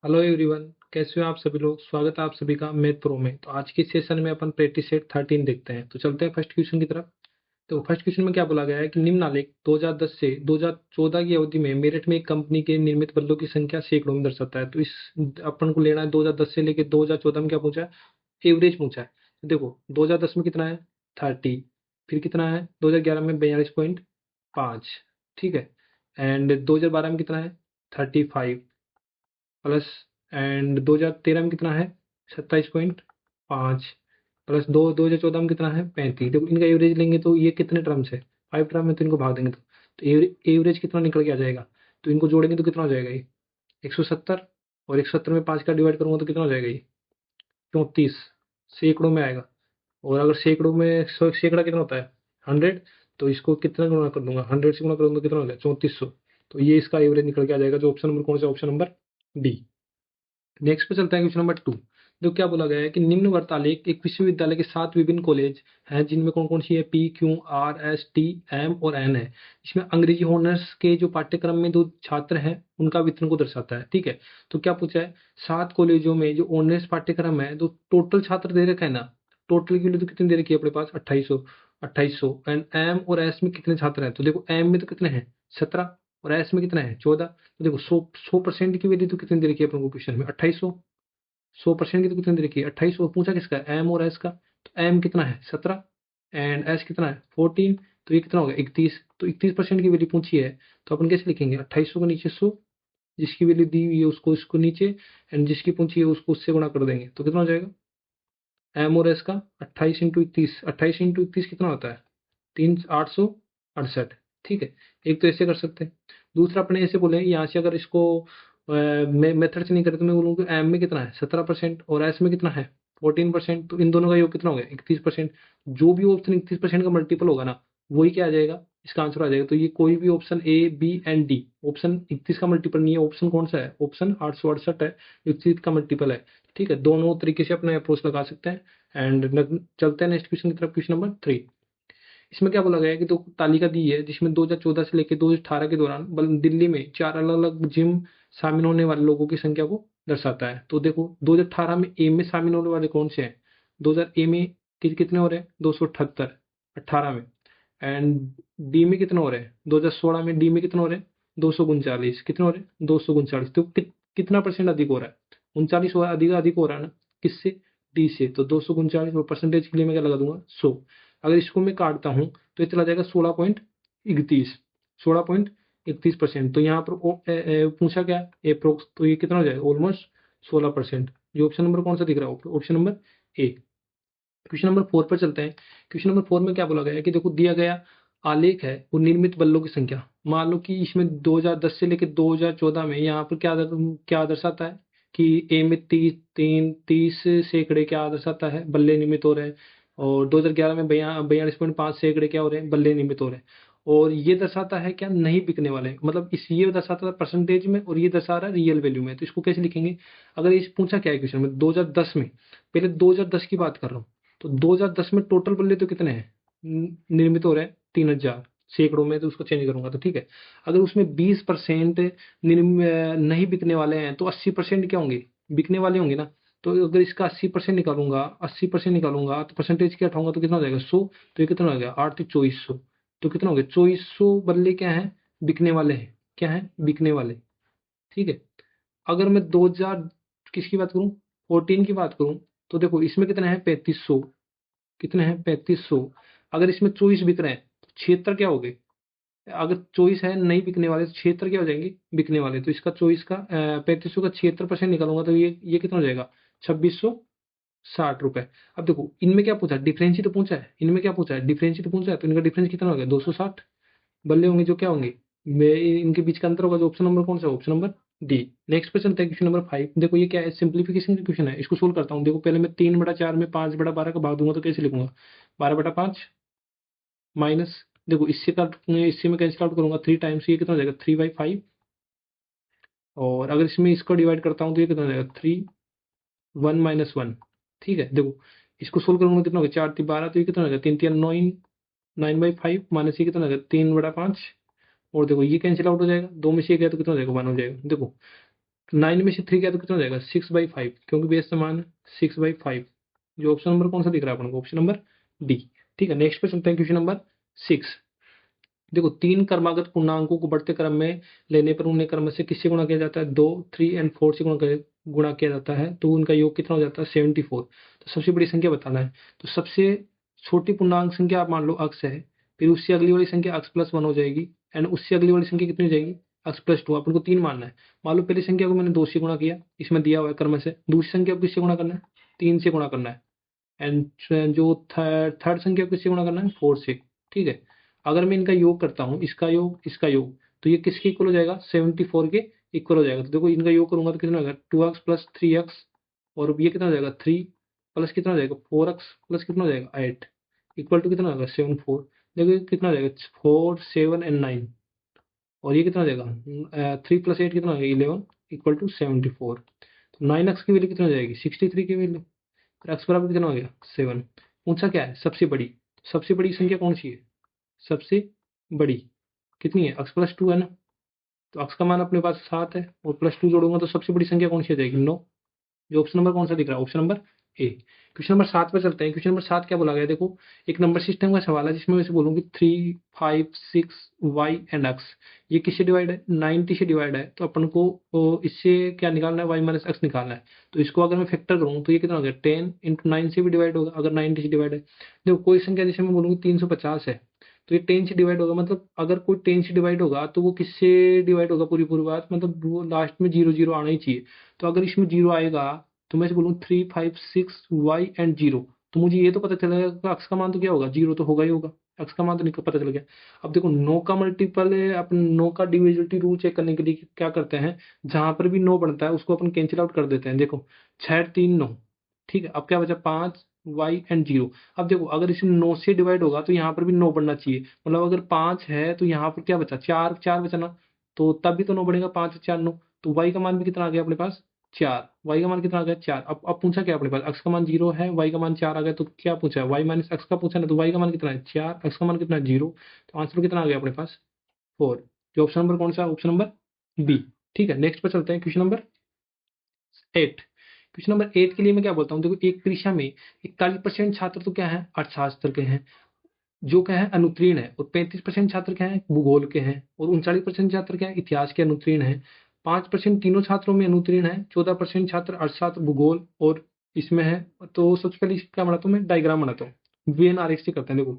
Hello everyone, कैसे हो आप सभी लोग। स्वागत है आप सभी का मैथ प्रो में। तो आज के सेशन में अपन प्रैक्टिस सेट 13 देखते हैं। तो चलते हैं फर्स्ट क्वेश्चन की तरफ। तो फर्स्ट क्वेश्चन में क्या बोला गया है कि निम्नलिखित 2010 से 2014 की अवधि में मेरठ में एक कंपनी के निर्मित बल्बों की संख्या सैकड़ों में दर्शाता है। तो इस अपन को लेना है 2010 से लेकर 2014 में क्या पूछा है, एवरेज पूछा है। तो देखो 2010 में कितना है 30, फिर कितना है 2011 में 42.5, ठीक है। एंड 2012 में कितना है 35 प्लस, एंड 2013 में कितना है 27.5 प्लस 2014 में कितना है 35। देखो इनका एवरेज लेंगे तो ये कितने टर्म्स है, 5 टर्म में, तो इनको भाग देंगे तो एवरेज कितना निकल के आ जाएगा। तो इनको जोड़ेंगे तो कितना हो जाएगा ये 170, और 170 में 5 का डिवाइड करूंगा तो कितना हो जाएगा ये 34, सैकड़ों में आएगा। और अगर सैकड़ों में सैकड़ा कितना होता है 100, तो इसको कितना गुणा कर दूंगा 100 से गुणा कर दूंगा तो कितना हो जाएगा 3400। तो ये इसका एवरेज निकल के आ जाएगा। जो ऑप्शन नंबर कौन सा, ऑप्शन नंबर डी। नेक्स्ट पे चलता है क्वेश्चन नंबर 2। जो क्या बोला गया है कि निम्न वर्तालेख एक विश्वविद्यालय के 7 विभिन्न कॉलेज हैं जिनमें कौन कौन सी है, P Q R S T M और एन है। इसमें अंग्रेजी ऑनर्स के जो पाठ्यक्रम में जो छात्र हैं उनका वितरण को दर्शाता है, ठीक है। तो क्या पूछा है, 7 कॉलेजों में जो ऑनर्स पाठ्यक्रम है तो टोटल छात्र दे रखा है ना। टोटल के लिए तो कितने दे रखी है अपने पास 2800, 2800। एंड एम और एस में कितने छात्र हैं, तो देखो एम में तो कितने हैं 17, और एस में कितना है 14। तो देखो 100% की वैल्यू तो कितनी दे रखी है अपन को क्वेश्चन में 2800। 100% की तो कितनी दे रखी है 2800। पूछा किसका है, एम और एस का। तो एम कितना है 17 एंड एस कितना है 14। तो ये कितना हो गया 31। तो 31% की वैल्यू पूछी है। तो अपन कैसे लिखेंगे 2800 को नीचे 100, जिसकी वैल्यू दी हुई है उसको इसको नीचे, एंड जिसकी पूछी है उसको उससे गुणा कर देंगे तो कितना हो जाएगा एम और एस का 28 × 31। 28 × 31 कितना होता है 868, ठीक है। एक तो ऐसे कर सकते हैं। दूसरा अपने ऐसे बोले यहाँ से अगर इसको मेथड से नहीं करे तो मैं बोलूँ कि एम में कितना है 17% और एस में कितना है 14%। तो इन दोनों का योग कितना हो गया 31%। जो भी ऑप्शन 31% का मल्टीपल होगा ना वही क्या आ जाएगा, इसका आंसर आ जाएगा। तो ये कोई भी option A B and D, option 31 का मल्टीपल नहीं है। ऑप्शन कौन सा है, ऑप्शन 868 है, 31 का मल्टीपल है, ठीक है। दोनों तरीके से अपना अप्रोच लगा सकते हैं। एंड चलते हैं नेक्स्ट क्वेश्चन की तरफ, क्वेश्चन नंबर 3। इसमें क्या बोला गया है कि तो तालिका दी है जिसमें 2014 से लेकर 2018 के दौरान दिल्ली में 4 अलग अलग जिम शामिल होने वाले लोगों की संख्या को दर्शाता है। तो देखो 2018 में ए में शामिल होने वाले कौन से हैं, 2000 ए में कितने हो रहे हैं 278, 18 में। एंड डी में कितने हो रहे हैं 2016 में, डी में कितने हो रहे हैं 239, कितने हो रहे हैं 239। तो कितना परसेंट अधिक हो रहा है 39 अधिक अधिक हो रहा है ना, किससे, डी से। तो 239 और परसेंटेज के लिए मैं क्या लगा दूंगा 100। अगर इसको मैं काटता हूं तो ये चला जाएगा 16.31, 16.31%। तो यहाँ पर पूछा क्या अप्रोक्स, तो ये कितना हो जाएगा ऑलमोस्ट 16%। जो ऑप्शन नंबर कौन सा दिख रहा है, option number A. Question number 4 पर चलते हैं। क्वेश्चन नंबर 4 में क्या बोला गया है कि देखो दिया गया आलेख है वो निर्मित बल्लों की संख्या। मान लो कि इसमें 2010 से लेकर 2014 में यहाँ पर क्या दर्शाता है कि ए में 30 सैकड़े क्या दर्शाता है बल्ले निर्मित हो रहे हैं, और 2011 में 42.5 सैकड़े क्या हो रहे हैं बल्ले निर्मित हो रहे हैं। और ये दर्शाता है क्या नहीं बिकने वाले, मतलब इस ये दर्शाता है परसेंटेज में और ये दर्शा रहा है रियल वैल्यू में। तो इसको कैसे लिखेंगे, अगर इस पूछा क्या है क्वेश्चन में 2010 में, पहले 2010 की बात कर रहा हूँ। तो 2010 में टोटल बल्ले तो कितने हैं निर्मित हो रहे हैं 3000, सैकड़ों में तो उसको चेंज करूंगा तो ठीक है। अगर उसमें 20% नहीं बिकने वाले हैं तो 80% क्या होंगे बिकने वाले होंगे ना। तो अगर इसका 80% निकालूंगा, 80% निकालूंगा तो परसेंटेज क्या उठाऊंगा तो कितना हो जाएगा 100। तो ये कितना हो गया 8 × 2400। तो कितना हो गया 2400 बल्ले क्या है बिकने वाले हैं, क्या है बिकने वाले, ठीक है। अगर मैं 2000 किसकी बात करूं 14 की बात करूं, तो देखो इसमें कितने हैं 3500, कितने हैं 3500। अगर इसमें 24 बिक रहे हैं तो 76 क्या हो गए, अगर 24 है नहीं बिकने वाले तो 76 क्या हो जाएंगे बिकने वाले। तो इसका 24 का 3500 का 76% निकालूंगा तो ये कितना हो जाएगा 2660 रुपए। अब देखो इनमें क्या पूछा डिफरेंस ही तो पूछा है, इनमें क्या पूछा है डिफरेंस ही तो पूछा है। तो इनका डिफरेंस कितना हो गया 260 बल्ले होंगे जो क्या होंगे इनके बीच का अंतर होगा। जो ऑप्शन नंबर कौन सा है, ऑप्शन नंबर डी। नेक्स्ट पे चलते हैं क्वेश्चन नंबर 5। देखो ये क्या है सिंप्लीफिकेशन का क्वेश्चन है, इसको सोल्व करता हूँ। देखो पहले मैं 3/4 में 5/12 का भाग दूंगा तो कैसे लिखूंगा 12/5 माइनस, देखो इससे मैं कैंसिल आउट करूंगा 3 टाइम्स, ये कितना हो जाएगा 3/5। और अगर इसमें इसको डिवाइड करता हूँ तो ये कितना हो जाएगा 3, 1 - 1, ठीक है। देखो इसको सोल्व करूंगा कितना हो गया 4×3 = 12, तो ये कितना हो जाएगा 3×3 = 9, 9/5 माइनस ये कितना हो जाएगा 3/5। और देखो ये कैंसिल आउट हो जाएगा, दो में से एक गया तो कितना हो जाएगा 1 हो जाएगा। देखो 9 में से 3 गया तो कितना हो जाएगा 6/5, क्योंकि बेस समान है 6/5। जो ऑप्शन नंबर कौन सा दिख रहा है अपन को, ऑप्शन नंबर डी। ठीक है, नेक्स्ट पे चलते हैं, क्वेश्चन नंबर 6। देखो, 3 क्रमागत पूर्णांकों को बढ़ते क्रम में लेने पर उन्हें क्रम से किससे गुणा किया जाता है, 2, 3 एंड 4 से गुणा किया जाता है, तो उनका योग कितना हो जाता है 74। तो सबसे बड़ी संख्या बताना है। तो सबसे छोटी पूर्णांक संख्या आप मान लो अक्स है, फिर उससे अगली वाली संख्या अक्स प्लस 1 हो जाएगी, एंड उससे अगली वाली संख्या कितनी हो जाएगी अक्स प्लस 2। अपन को 3 मानना है। मान लो पहली संख्या को मैंने 2 से गुणा किया, इसमें दिया हुआ है क्रम से। दूसरी संख्या को किससे गुणा करना है, 3 से गुणा करना है, एंड जो थर्ड संख्या को किससे गुणा करना है, 4 से। ठीक है, अगर मैं इनका योग करता हूँ, इसका योग, तो ये किसके इक्वल हो जाएगा 74 के इक्वल हो जाएगा। तो देखो, इनका योग करूंगा तो कितना हो जाएगा 2x प्लस 3x, और ये कितना हो जाएगा 3 प्लस कितना हो जाएगा 4x प्लस कितना हो जाएगा 8, इक्वल टू कितना होगा 74। देखो ये कितना हो जाएगा 4, 7 एंड 9, और ये कितना हो जाएगा 3 प्लस 8 कितना हो जाएगा 11, इक्वल टू 74। तो 9x की वैल्यू कितना हो जाएगी 63 की वैल्यू, फिर x बराबर कितना हो गया 7। पूछा क्या है, सबसे बड़ी। सबसे बड़ी संख्या कौन सी है, सबसे बड़ी कितनी है, x प्लस 2 है ना। तो x का मान अपने पास 7 है, और प्लस 2 जोड़ूंगा तो सबसे बड़ी संख्या कौन सी आ जाएगी 9। जो ऑप्शन नंबर कौन सा दिख रहा है, option number A. Question number 7 पे चलते हैं। क्वेश्चन नंबर 7 क्या बोला गया, देखो, एक नंबर सिस्टम का सवाल है जिसमें वैसे बोलूंगी 3, 5, 6 वाई एंड एक्स, ये किससे डिवाइड है 90 से डिवाइड है। तो अपन को इससे क्या निकालना है, वाई माइनस एक्स निकालना है। तो इसको अगर मैं फैक्टर करूँ तो ये कितना हो गया 10 इंटू 9 से भी डिवाइड होगा, अगर 90 से डिवाइड है। देखो, कोई संख्या जैसे मैं बोलूँगी 350 है, तो ये 10 से डिवाइड होगा, मतलब अगर कोई 10 से डिवाइड होगा तो वो किससे डिवाइड होगा, पूरी पूरी बात, मतलब वो लास्ट में 0 0 आना ही चाहिए। तो अगर इसमें 0 आएगा तो मैं बोलूँ 3, 5, 6 वाई एंड 0, तो मुझे ये तो पता चलेगा कि अक्स का मान तो क्या होगा 0 तो होगा ही होगा। अक्स का मान तो नहीं पता चल गया। अब देखो, 9 का मल्टीपल है, अपन 9 का डिविजिबिलिटी रूल चेक करने के लिए क्या करते हैं, जहां पर भी 9 बनता है उसको अपन कैंसिल आउट कर देते हैं। देखो, 6, 3, 9, ठीक है, अब क्या बचा 5 वाई एंड 0। अब देखो, अगर इसे 9 से डिवाइड होगा तो यहाँ पर भी 9 बनना चाहिए, मतलब अगर 5 है तो यहाँ पर क्या बचा 4, 4 बचा ना, तो तब भी तो 9 बढ़ेगा, 5, 4, 9। तो वाई का मान भी कितना आ गया अपने पास 4, वाई का मान कितना आ गया 4। अब पूछा क्या अपने पास, एक्स का मान 0 है, वाई का मान 4 आ गया, तो क्या पूछा है वाई माइनस एक्स का पूछा ना, तो वाई का मान कितना है 4, एक्स का मान कितना है 0, तो आंसर कितना आ गया अपने पास 4। जो ऑप्शन नंबर कौन सा, ऑप्शन नंबर बी। ठीक है, नेक्स्ट पर चलते हैं, क्वेश्चन नंबर 8। क्वेश्चन नंबर 8 के लिए मैं क्या बोलता हूँ, देखो, एक परीक्षा में 41% छात्र तो क्या है अर्थशास्त्र के हैं, जो क्या है अनुत्तीर्ण है, और 35% छात्र क्या है भूगोल के हैं, और 39% छात्र क्या है इतिहास के अनुत्तीर्ण है। 5% तीनों छात्रों में अनुत्तीर्ण है, 14% छात्र अर्थशास्त्र भूगोल और इसमें है। तो सबसे पहले क्या बनाता हूँ मैं, डायग्राम बनाता हूँ, VNRX से करते हैं। देखो,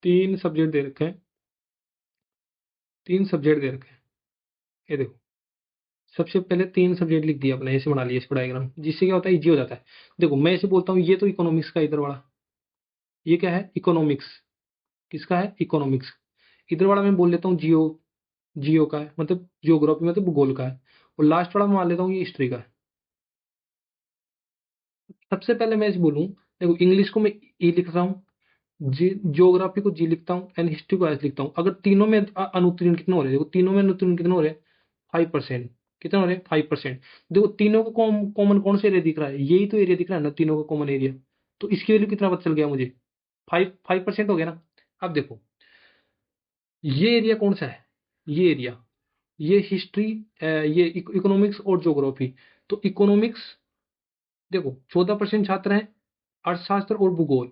तीन सब्जेक्ट दे रखे हैं, 3 सब्जेक्ट दे रखे हैं, ये देखो, सबसे पहले 3 सब्जेक्ट लिख दिया अपने, ऐसे बना लिया इसको डायग्राम, जिससे क्या होता है इजी हो जाता है। देखो, मैं ऐसे बोलता हूँ, ये तो इकोनॉमिक्स का इधर वाला, ये क्या है इकोनॉमिक्स, किसका है इकोनॉमिक्स। इधर वाला मैं बोल लेता हूँ जियो, जियो का है, मतलब जियोग्राफी मतलब भूगोल का है, और लास्ट वाला मैं मान लेता हूँ ये हिस्ट्री का है। सबसे पहले मैं इसे बोलूँ, देखो, इंग्लिश को मैं ई लिखता हूँ, जियोग्राफी को जी लिखता हूँ, एंड हिस्ट्री को एस लिखता हूँ। अगर तीनों में अनुत्तीर्ण कितने हो रहे हैं, देखो तीनों में अनुत्तीर्ण कितने हो रहे हैं 5%, कितने हो रहे हैं 5%। देखो, तीनों का कॉमन कौन सा एरिया दिख रहा है, यही तो एरिया दिख रहा है ना, तीनों का कॉमन एरिया। तो इसकी वैल्यू कितना पता चल गया मुझे, 5% हो गया ना। अब देखो, ये एरिया कौन सा है, ये एरिया, ये हिस्ट्री, ये इकोनॉमिक्स और ज्योग्राफी। तो इकोनॉमिक्स, देखो 14% छात्र हैं अर्थशास्त्र और भूगोल,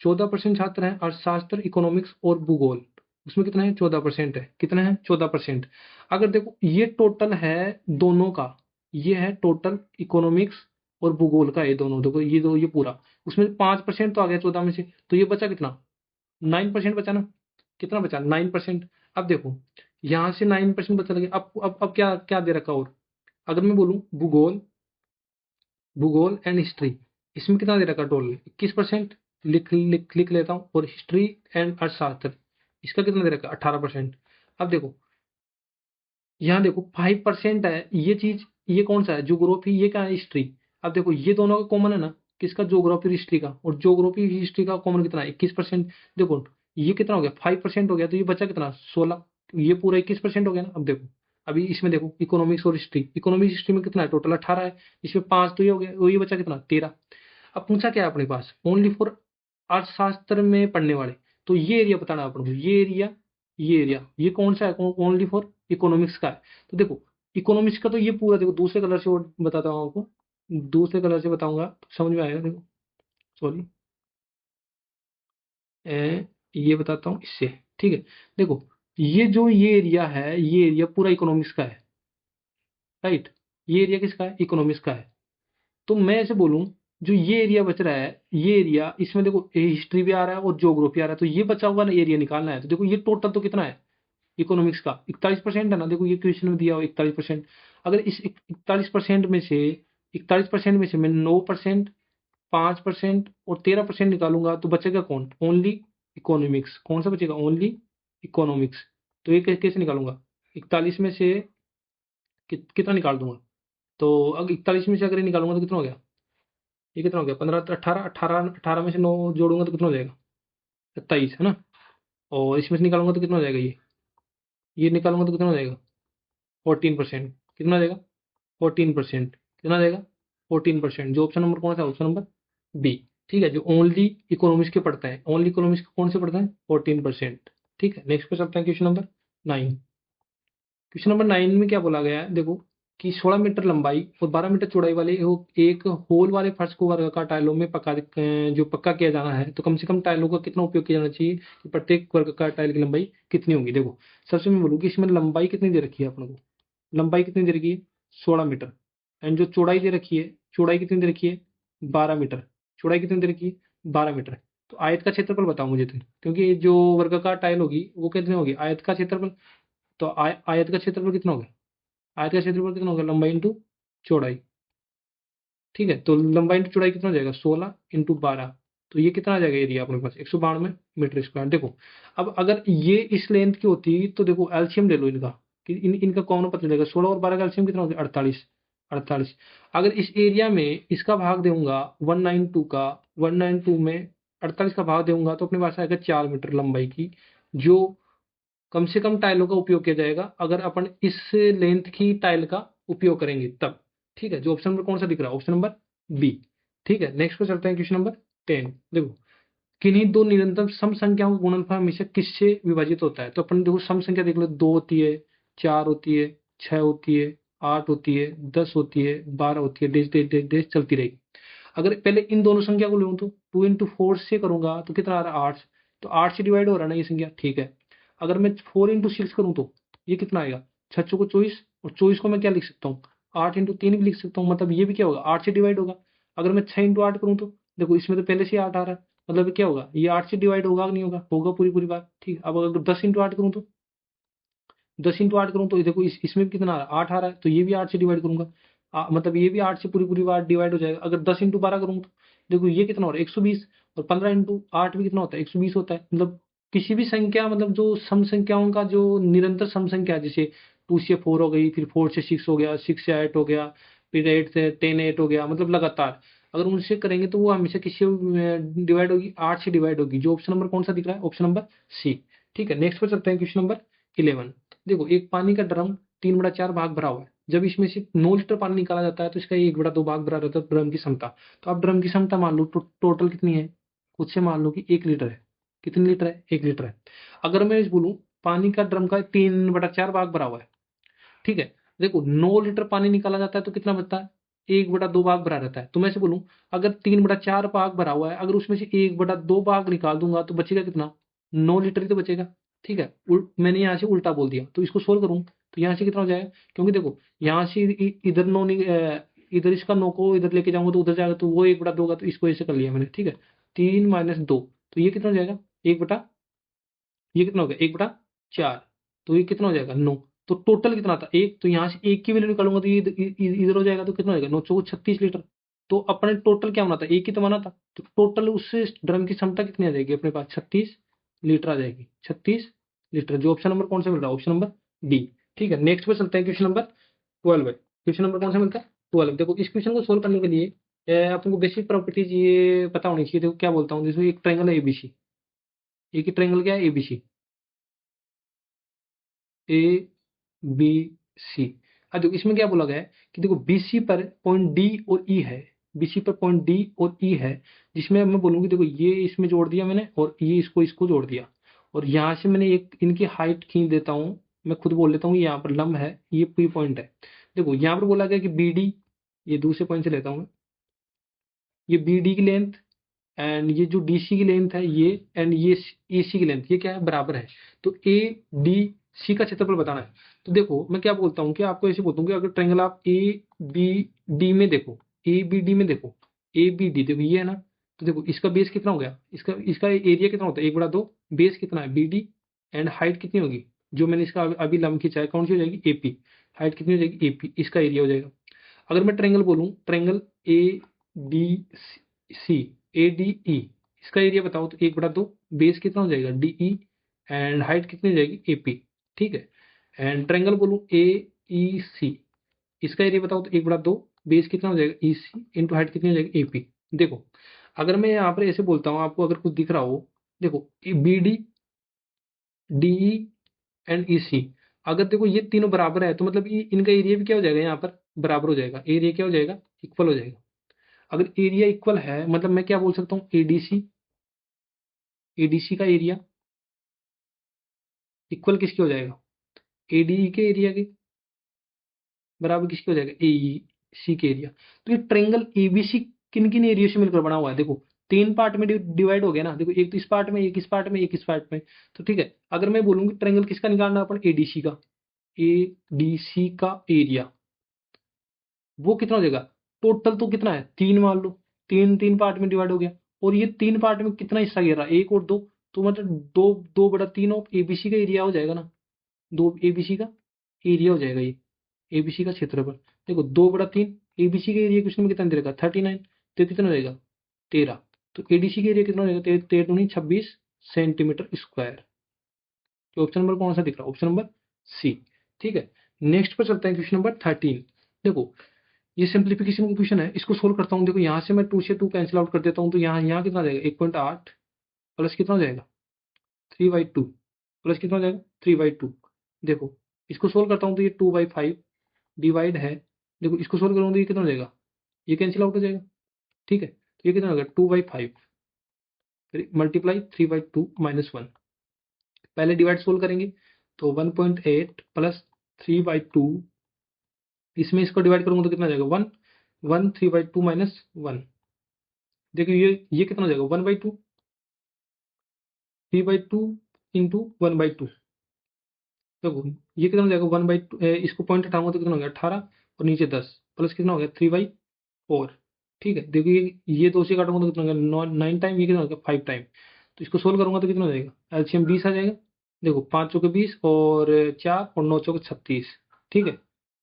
14% छात्र हैं अर्थशास्त्र इकोनॉमिक्स और भूगोल, उसमें कितना है 14% है, कितना है 14%। अगर देखो, ये टोटल है दोनों का, ये है टोटल इकोनॉमिक्स और भूगोल का, ये दोनों देखो, ये दो, ये पूरा, उसमें 5% तो आ गया 14 में से, तो ये बचा कितना 9% बचा ना, कितना बचा 9%। अब देखो, यहाँ से 9% बचा लगे। अब क्या क्या दे रखा, और अगर मैं बोलूँ भूगोल, भूगोल एंड हिस्ट्री, इसमें कितना दे रखा टोटल 21%, लिख लेता हूँ, और हिस्ट्री एंड अर्थशास्त्र, इसका कितना दे रखा 18%। अब देखो, यहाँ देखो 5% है ये चीज, ये कौन सा है ज्योग्राफी, ये क्या है हिस्ट्री। अब देखो, ये दोनों का कॉमन है ना, किसका ज्योग्राफी हिस्ट्री का, और ज्योग्राफी हिस्ट्री का कॉमन कितना है 21%। देखो, ये कितना हो गया 5% हो गया, तो ये बचा कितना 16, ये पूरा 21% हो गया ना। अब देखो, अभी इसमें देखो इकोनॉमिक्स और हिस्ट्री, इकोनॉमिक्स हिस्ट्री में कितना है टोटल 18 है, इसमें 5 तो ये हो गया, वो ये बचा कितना 13। अब पूछा क्या है अपने पास, ओनली फॉर अर्थशास्त्र में पढ़ने वाले, तो ये एरिया बताना है अपन को, ये एरिया, ये एरिया, ये कौन सा है ओनली फॉर इकोनॉमिक्स का है। तो देखो, इकोनॉमिक्स का तो ये पूरा देखो, दूसरे कलर से और बताता हूँ आपको, दूसरे कलर से बताऊंगा तो समझ में आएगा। देखो सॉरी, ये बताता हूँ इससे, ठीक है। देखो ये एरिया है, ये एरिया पूरा इकोनॉमिक्स का है, राइट। ये एरिया किसका है? इकोनॉमिक्स का है। तो मैं ऐसे बोलूं, जो ये एरिया बच रहा है, ये एरिया, इसमें देखो हिस्ट्री भी आ रहा है और ज्योग्राफी आ रहा है, तो ये बचा हुआ ना एरिया निकालना है। तो देखो ये टोटल तो कितना है इकोनॉमिक्स का? 41% है ना। देखो ये क्वेश्चन में दिया हो 41%। अगर इस 41% में से, 41% में से मैं 9%, 5% और 13% निकालूंगा तो बचेगा कौन? Only economics. कौन सा बचेगा? Only economics. तो ये कैसे निकालूंगा? 41 में से कितना निकाल दूंगा? तो अगर 41 में से अगर ये निकालूंगा तो कितना हो गया? ये कितना हो गया? 15, 18, 18, 18 में से 9 जोड़ूंगा तो कितना हो जाएगा? 27, है ना। और इसमें से निकालूंगा तो कितना हो जाएगा? ये निकालूंगा तो कितना हो जाएगा? 14%। कितना हो जाएगा? 14%। कितना हो जाएगा? 14%। जो ऑप्शन नंबर कौन सा है? Option number B. ठीक है, जो ओनली इकोनॉमिक्स के पढ़ता है, ओनली इकोनॉमिक्स कौन से पढ़ता है? 14%। ठीक है, नेक्स्ट पे चलते हैं, क्वेश्चन नंबर 9। क्वेश्चन नंबर 9 में क्या बोला गया है? देखो कि 16 मीटर लंबाई और 12 मीटर चौड़ाई वाले एक होल वाले फर्श को वर्गाकार टाइलों में जो पक्का किया जाना है, तो कम से कम टाइलों का कितना उपयोग किया जाना चाहिए कि प्रत्येक वर्गाकार टाइल की लंबाई कितनी होगी? देखो सबसे मैं बोलूँ कि इसमें लंबाई कितनी दे रखी है अपने को? लंबाई कितनी दे रखी है? 16 मीटर। एंड जो चौड़ाई दे रखी है, चौड़ाई कितनी दे रखी है? 12 मीटर। चौड़ाई कितनी दे रखी है? 12 मीटर। तो आयत का क्षेत्रफल बताओ मुझे तुम, क्योंकि जो वर्गाकार टाइल होगी वो कितनी होगी? आयत का क्षेत्रफल। तो आयत का क्षेत्रफल कितना होगा? आयत का क्षेत्रफल कितना होगा? लंबाई इंटू चौड़ाई। ठीक है, तो लंबाई इंटू चौड़ाई कितना हो जाएगा? 16 इंटू 12। तो ये कितना आ जाएगा एरिया अपने पास? 192 मीटर स्क्वायर। देखो अब अगर ये इस लेंथ की होती तो देखो एलसीएम ले लो इनका, कि इनका कॉमन पता चलेगा। 16 और 12 का एलसीएम कितना हो गया? 48। 48। अगर इस एरिया में इसका भाग दूंगा 192 का, 192 में 48 का भाग दूंगा तो अपने पास आएगा 4 मीटर लंबाई की, जो कम से कम टाइलों का उपयोग किया जाएगा अगर अपन इस लेंथ की टाइल का उपयोग करेंगे तब। ठीक है, जो ऑप्शन नंबर कौन सा दिख रहा है? Option number B. ठीक है, नेक्स्ट पे चलते हैं, क्वेश्चन नंबर 10। देखो किन्हीं दो निरंतर सम संख्याओं का गुणनफल हमेशा किससे विभाजित होता है? तो अपन देखो सम संख्या देख लो, 2 होती है, 4 होती है, 6 होती है, 8 होती है, 10 होती है, 12 होती है, डेज डेज डेज डेज चलती रहेगी। अगर पहले इन दोनों संख्या को लूँ तो 2 इंटू 4 से करूंगा तो कितना आ रहा है? 8। तो 8 से डिवाइड हो रहा है ना ये संख्या, ठीक है। अगर मैं 4 इंटू 6 करूँ तो ये कितना आएगा? 6 को 24, और 24 को मैं क्या लिख सकता हूँ? 8 इंटू 3 भी लिख सकता हूँ, मतलब ये भी क्या होगा? 8 से डिवाइड होगा। अगर मैं 6 इंटू 8 करूँ तो देखो इसमें तो पहले से 8 आ रहा है, मतलब क्या होगा? ये 8 से डिवाइड होगा कि नहीं होगा? होगा पूरी पूरी बात, ठीक। अब अगर 10 इंटू 8 करूँ तो 10 इंटू 8 करूँ तो देखो इसमें भी कितना आ रहा है? 8 आ रहा है, तो ये भी 8 से डिवाइड करूंगा। मतलब ये भी 8 से पूरी पूरी बात डिवाइड हो जाएगा। अगर 10 इंटू 12 करूँ तो देखो ये कितना हो रहा है? 120। और 15 इंटू 8 भी कितना होता है? 120 होता है। मतलब किसी भी संख्या, मतलब जो सम संख्याओं का जो निरंतर सम संख्या है, जैसे 2 से 4 हो गई, फिर 4 से 6 हो गया, 6 से 8 हो गया, फिर 8 से 10 8 हो गया, मतलब लगातार अगर उनसे करेंगे तो वो हमेशा किससे डिवाइड होगी? 8 से डिवाइड होगी। जो ऑप्शन नंबर कौन सा दिख रहा है? Option number C. ठीक है, नेक्स्ट पर चलते हैं, क्वेश्चन नंबर 11। देखो एक पानी का ड्रम 3/4 भाग भरा हुआ है। जब इसमें से 9 लीटर पानी निकाला जाता है तो इसका 1/2 भाग भरा रहता है ड्रम की क्षमता। तो आप ड्रम की क्षमता मान लो, टोटल कितनी है? खुद से मान लो कि 1 लीटर है। कितनी लीटर है? 1 लीटर है। अगर मैं इस बोलूं पानी का ड्रम का 3/4 भाग भरा हुआ है, ठीक है। देखो 9 लीटर पानी निकाला जाता है तो कितना बचता है? 1/2 भाग भरा रहता है। तो मैं से बोलूं अगर 3/4 भाग भरा हुआ है, अगर उसमें से 1/2 भाग निकाल दूंगा तो बचेगा कितना? 9 लीटर ही तो बचेगा। ठीक है, मैंने यहाँ से उल्टा बोल दिया, तो इसको सोल्व करूँ तो यहाँ से कितना हो जाएगा? क्योंकि देखो यहाँ से इधर इधर इसका 9 को इधर लेके जाऊंगा तो उधर जाएगा, तो वो 1/2 होगा, तो इसको ऐसे कर लिया मैंने, ठीक है। 3 - 2, तो ये कितना हो जाएगा? ये कितना हो गया? 1/4। तो ये कितना हो जाएगा? 9। तो टोटल कितना था? 1। तो यहाँ से 1 की वैल्यू निकालूंगा तो ये इधर हो जाएगा, तो कितना हो जाएगा? 9 चौको 36 लीटर। तो अपने टोटल क्या होना था? 1 ही तो बना था। तो टोटल उससे ड्रम की क्षमता कितनी आ जाएगी अपने पास? 36 लीटर आ जाएगी। 36 लीटर। जो ऑप्शन नंबर कौन सा मिल रहा है? Option number D. ठीक है, नेक्स्ट पे चलते हैं, क्वेश्चन नंबर 12 है। क्वेश्चन नंबर कौन सा मिलता है? 12। देखो इस क्वेश्चन को सोल्व करने के लिए आपको बेसिक प्रॉपर्टीज ये पता होनी चाहिए। देखो क्या बोलता हूँ, जैसे एक ट्रायंगल है एबीसी। एक ही ट्रायंगल क्या है? एबीसी। A B C. अब देखो इसमें क्या बोला गया है कि देखो बीसी पर पॉइंट डी और ई है। बीसी पर पॉइंट डी और ई है, जिसमें मैं बोलूंगी देखो ये इसमें जोड़ दिया मैंने और ये इसको इसको जोड़ दिया, और यहाँ से मैंने एक इनकी हाइट खींच देता हूँ मैं खुद बोल लेता हूँ, यहाँ पर लंब है, ये पी पॉइंट है। देखो यहाँ पर बोला गया कि बी डी, ये दूसरे पॉइंट से लेता हूँ मैं, ये बी डी की लेंथ एंड ये जो डीसी की लेंथ है ये, एंड ये एसी की लेंथ, ये क्या है, बराबर है। तो ए डी सी का क्षेत्रफल बताना है। तो देखो मैं क्या बोलता हूँ कि आपको ऐसे बोलता हूँ कि अगर ट्रायंगल आप ए बी डी में देखो, ए बी डी में देखो, ए बी डी देखो ये है ना, तो देखो इसका बेस कितना हो गया, इसका इसका एरिया कितना होता है, 1/2, बेस कितना है बी डी, एंड हाइट कितनी होगी, जो मैंने इसका अभी लंब खींचा है कौन सी हो जाएगी, एपी, हाइट कितनी हो जाएगी एपी, इसका एरिया हो जाएगा। अगर मैं ट्रायंगल बोलूँ, triangle A D C, A D E, इसका एरिया बताओ तो 1/2, बेस कितना हो जाएगा डी ई, एंड हाइट कितनी हो जाएगी ए पी, ठीक है। एंड ट्रायंगल बोलूँ ए ई सी, इसका एरिया बताओ तो 1/2, बेस कितना हो जाएगा ई सी, इंटू हाइट कितनी हो जाएगी ए पी। देखो अगर मैं यहाँ पर ऐसे बोलता हूँ, आपको अगर कुछ दिख रहा हो, देखो B D, D E and E C, अगर देखो ये तीनों बराबर है तो मतलब ये इनका एरिया भी क्या हो जाएगा, यहाँ पर बराबर हो जाएगा, एरिया क्या हो जाएगा, इक्वल हो जाएगा। अगर एरिया इक्वल है मतलब मैं क्या बोल सकता हूँ, एडीसी, एडीसी का एरिया इक्वल किसके हो जाएगा, एडीई के एरिया के बराबर किसके हो जाएगा, एई सी के एरिया। तो ये ट्रायंगल एबीसी किन किन एरिया से मिलकर बना हुआ है, देखो तीन पार्ट में डिवाइड हो गया ना, देखो एक तो इस पार्ट में, एक इस पार्ट में, एक इस पार्ट में। तो ठीक है, अगर मैं बोलूंगी ट्रायंगल किसका निकालना अपन, एडीसी का, एडीसी का एरिया वो कितना हो जाएगा, टोटल तो कितना है, तीन मान लो, तीन तीन पार्ट में डिवाइड हो गया, और ये तीन पार्ट में कितना हिस्सा घेर रहा है, एक और दो, तो मतलब दो, 2/3 ऑफ एबीसी का एरिया हो जाएगा ना, दो एबीसी का एरिया हो जाएगा ये, एबीसी का क्षेत्रफल। देखो 2/3 एबीसी का एरिया क्वेश्चन में कितना दे रखा है, 39, तो कितना हो जाएगा 13, तो एडीसी का एरिया कितना हो जाएगा, 13×26 सेंटीमीटर स्क्वायर। तो ऑप्शन नंबर कौन सा दिख रहा है, ऑप्शन नंबर सी। ठीक है, नेक्स्ट पर चलते हैं, क्वेश्चन नंबर 13। देखो ये सिंप्लीफिकेशन का क्वेश्चन है, इसको सोल्व करता हूँ। देखो यहाँ से मैं 2 से 2 कैंसिल आउट कर देता हूँ, तो यहाँ कितना आ जाएगा, 1.8 प्लस कितना हो जाएगा 3/2, प्लस कितना हो जाएगा 3/2। देखो इसको सोल्व करता हूँ तो ये 2/5 डिवाइड है, देखो इसको सोल्व करूँगा तो ये कितना हो जाएगा, ये कैंसिल आउट हो जाएगा। ठीक है, तो ये कितना हो गया 2/5 मल्टीप्लाई 3/2 -1, पहले डिवाइड सोल्व करेंगे तो 1.8 प्लस 3/2, इसमें इसको डिवाइड करूंगा तो कितना हो जाएगा 1, 1 3/2 -1। देखिए ये कितना हो जाएगा 1/2, 3/2 इंटू 1/2। देखो ये कितना हो जाएगा 1/2, इसको पॉइंट हटाऊंगा तो कितना हो गया 18, और नीचे 10, प्लस कितना हो गया 3/4। ठीक है, देखिए ये दो से काटूंगा तो कितना हो गया 9 टाइम, ये कितना हो गया 5 टाइम। तो इसको सोल्व करूंगा तो कितना हो जाएगा, एलसीएम 20 आ जाएगा। देखो 5 चौके 20 और 4 और 9 चौके 36। ठीक है,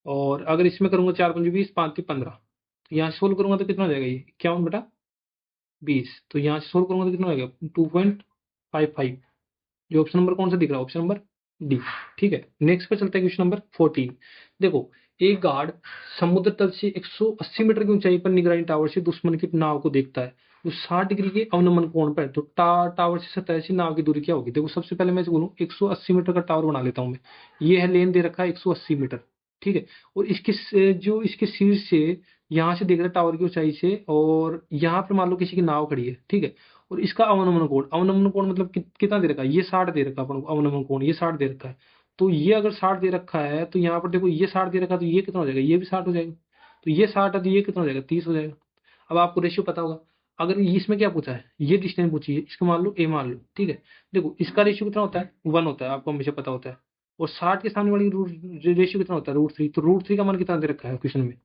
और अगर इसमें करूंगा 4 पंजे 20, 5 3 15, तो यहाँ से सोल्व करूंगा तो कितना हो जाएगा, ये 51/20। तो यहाँ से सोल्व करूंगा तो कितना हो जाएगा 2.55, जो ऑप्शन नंबर कौन सा दिख रहा है, ऑप्शन नंबर डी। ठीक है, नेक्स्ट पे चलते हैं, क्वेश्चन नंबर 14। देखो एक गार्ड समुद्र तल से 180 मीटर की ऊंचाई पर निगरानी टावर से दुश्मन की नाव को देखता है, जो 60 डिग्री के अवनमन कोण पर है, तो टावर से सतह से नाव की दूरी क्या होगी। देखो सबसे पहले मैं बोलूँ 180 मीटर का टावर बना लेता हूँ मैं, ये है लेन दे रखा है 180 मीटर। ठीक है, और जो इसके शीर्ष से यहाँ से देख रहा है टावर की ऊंचाई से, और यहाँ पर मान लो किसी की नाव खड़ी है। ठीक है, और इसका अवनमन कोण, अवनमन कोण मतलब कितना दे रखा है, ये 60 दे रखा है अपन को, अवनमन कोण ये 60 दे रखा है। तो ये अगर 60 दे रखा है तो यहाँ पर देखो ये 60 दे रखा है, तो ये कितना हो जाएगा, ये भी 60 हो जाएगा। तो ये 60 है तो ये कितना हो जाएगा 30 हो जाएगा। अब आपको रेशियो पता होगा, अगर इसमें क्या पूछा है, ये डिस्टेंस पूछी है, इसको मान लो ए मान लो। ठीक है, देखो इसका रेशियो कितना होता है 1 होता है, आपको हमेशा पता होता है। और 60 के सामने वाली रेशियो कितना होता है √3, तो √3 का मान कितना दे रखा है क्वेश्चन में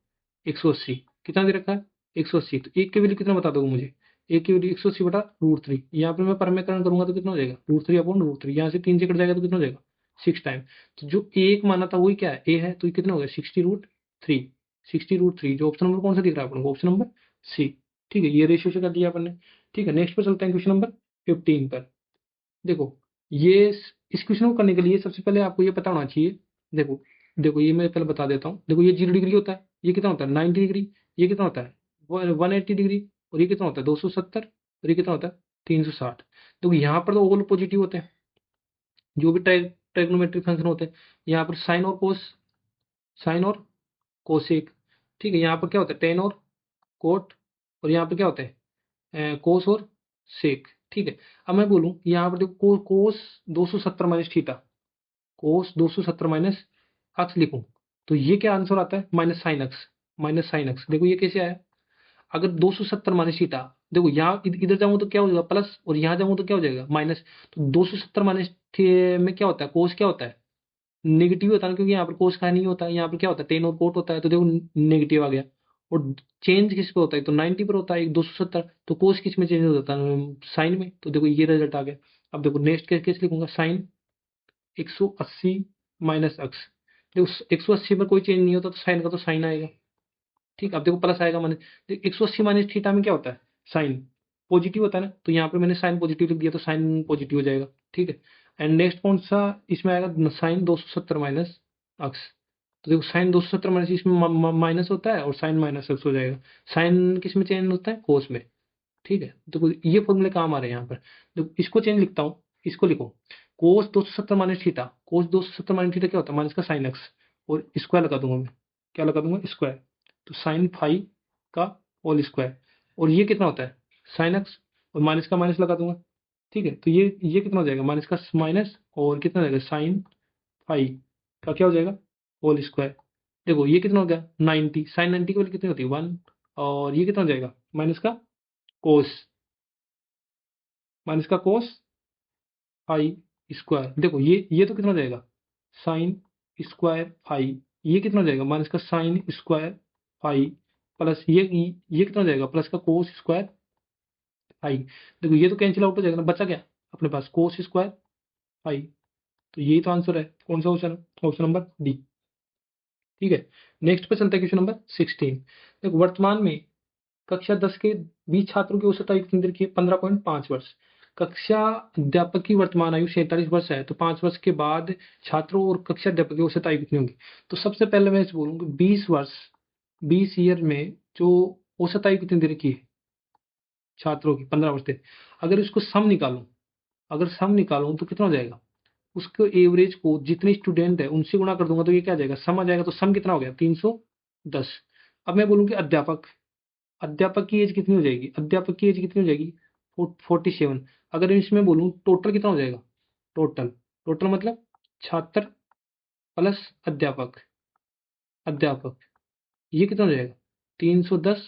180, कितना दे रखा है 180। तो एक की वैल्यू कितना बता दोगे मुझे, एक की वैल्यू 180/√3। यहाँ पे मैं परमेकरण करूंगा तो कितना हो जाएगा √3/√3, यहाँ से 3 से कट जाएगा तो कितना हो जाएगा 6 टाइम। तो जो एक माना था वही क्या है, ए है, तो ये कितना हो गया 60√3, 60√3, जो ऑप्शन नंबर कौन सा दिख रहा है अपन को, ऑप्शन नंबर सी। ठीक है, ये रेशियो से कर दिया अपन ने। ठीक है, नेक्स्ट पर चलते हैं क्वेश्चन नंबर 15 पर। देखो ये इस क्वेश्चन को करने के लिए सबसे पहले आपको ये पता होना चाहिए। देखो देखो ये मैं पहले बता देता हूँ। देखो ये 0 डिग्री होता है, ये कितना होता है 90 डिग्री, ये कितना होता है 180 डिग्री, और ये कितना होता है 270, और ये कितना होता है 360। देखो यहाँ पर तो ऑल पॉजिटिव होते हैं, जो भी ट्राइगोनोमेट्रिक फंक्शन होते हैं। यहाँ पर साइन और कोस, साइन और कोसेक। ठीक है, यहाँ पर क्या होता है टेन और कोट, और यहाँ पर क्या होता है कोस और सेक। ठीक है, अब मैं बोलूँ यहाँ पर देखो कोस 270 - थीटा, कोस 270 माइनस अक्स लिखूं तो ये क्या आंसर आता है, माइनस साइन अक्स। माइनस साइन अक्स, देखो ये कैसे आया, अगर 270 माइनस थीटा, देखो यहाँ इधर जाऊंगा तो क्या हो जाएगा प्लस, और यहाँ जाऊंगा तो क्या हो जाएगा माइनस। तो 270 माइनस में क्या होता है, कोस क्या होता है, नेगेटिव होता है ना, क्योंकि यहाँ पर कोस का नहीं होता है, यहाँ पर क्या होता है टेन और कोट होता है, तो देखो नेगेटिव आ गया। और चेंज किस पे होता है, तो 90 पर होता है, 270, तो कोस किस में चेंज हो जाता है, साइन में। तो देखो ये रिजल्ट आ गया। अब देखो नेक्स्ट केस लिखूंगा, साइन 180 माइनस अक्स। देखो 180 पर कोई चेंज नहीं होता, तो साइन का तो साइन आएगा। ठीक, अब देखो प्लस आएगा माइनस, 180 माइनस थीटा में क्या होता है, साइन पॉजिटिव होता है ना, तो यहाँ पे मैंने साइन पॉजिटिव लिख दिया, तो साइन पॉजिटिव हो जाएगा। ठीक है, एंड नेक्स्ट कौन सा इसमें आएगा, साइन 270 माइनस अक्स। तो देखो साइन 270 माइनस, इसमें माइनस होता है और साइन माइनस अक्स हो जाएगा। साइन किस में चेंज होता है, कोस में। ठीक है, तो ये फॉर्मूले काम आ रहे हैं यहाँ पर। देखो इसको चेंज लिखता हूँ, इसको लिखो, कोस 270 माइनस थीटा, कोस 270 माइनस थीटा क्या होता है, माइनस का साइन एक्स, और स्क्वायर लगा दूंगा मैं, क्या लगा दूंगा, स्क्वायर। तो साइन फाइव का होल स्क्वायर, और ये कितना होता है, साइन एक्स, और माइनस का माइनस लगा दूंगा। ठीक है, तो ये कितना हो जाएगा, माइनस का माइनस, और कितना हो जाएगा, साइन फाइव का क्या हो जाएगा, होल स्क्वायर। देखो ये कितना हो गया, 90, साइन 90 की वैल्यू कितनी होती है, 1, और ये कितना हो जाएगा, माइनस का कोस, माइनस का कोस फाइव स्क्वायर। देखो ये तो कितना हो जाएगा, साइन स्क्वायर फाइव, ये कितना हो जाएगा, माइनस का साइन स्क्वायर फाइव, प्लस ये कितना हो जाएगा, प्लस का कोस स्क्वायर फाइव। देखो ये तो कैंसिल आउट हो जाएगा ना, बचा क्या अपने पास, कोस स्क्वायर फाइव। तो यही तो आंसर है, कौन सा ऑप्शन, ऑप्शन नंबर डी। ठीक है, नेक्स्ट पे चलता है, क्वेश्चन नंबर 16। देखो वर्तमान में कक्षा 10 के 20 छात्रों की औसत आयु केंद्र की 15.5 वर्ष। कक्षा अध्यापक की वर्तमान आयु 47 वर्ष है, तो 5 वर्ष के बाद छात्रों और कक्षा अध्यापक की औसत आयु कितनी होगी। तो सबसे पहले मैं इसे बोलूंगा 20 वर्ष, 20 ईयर में जो औसत आयु कितनी दे रखी है छात्रों की, 15 वर्ष थे। अगर इसको सम निकालूं, अगर सम निकालूं तो कितना हो जाएगा, उसको एवरेज को जितने स्टूडेंट है उनसे गुणा कर दूंगा, तो ये क्या आ जाएगा, सम आ जाएगा। तो सम कितना हो गया, 310। अब मैं बोलूँ कि अध्यापक, अध्यापक की एज कितनी हो जाएगी, अध्यापक की एज कितनी हो जाएगी, 47। अगर इसमें बोलूं टोटल कितना हो जाएगा, टोटल, टोटल मतलब छात्र प्लस अध्यापक, अध्यापक, ये कितना हो जाएगा, 310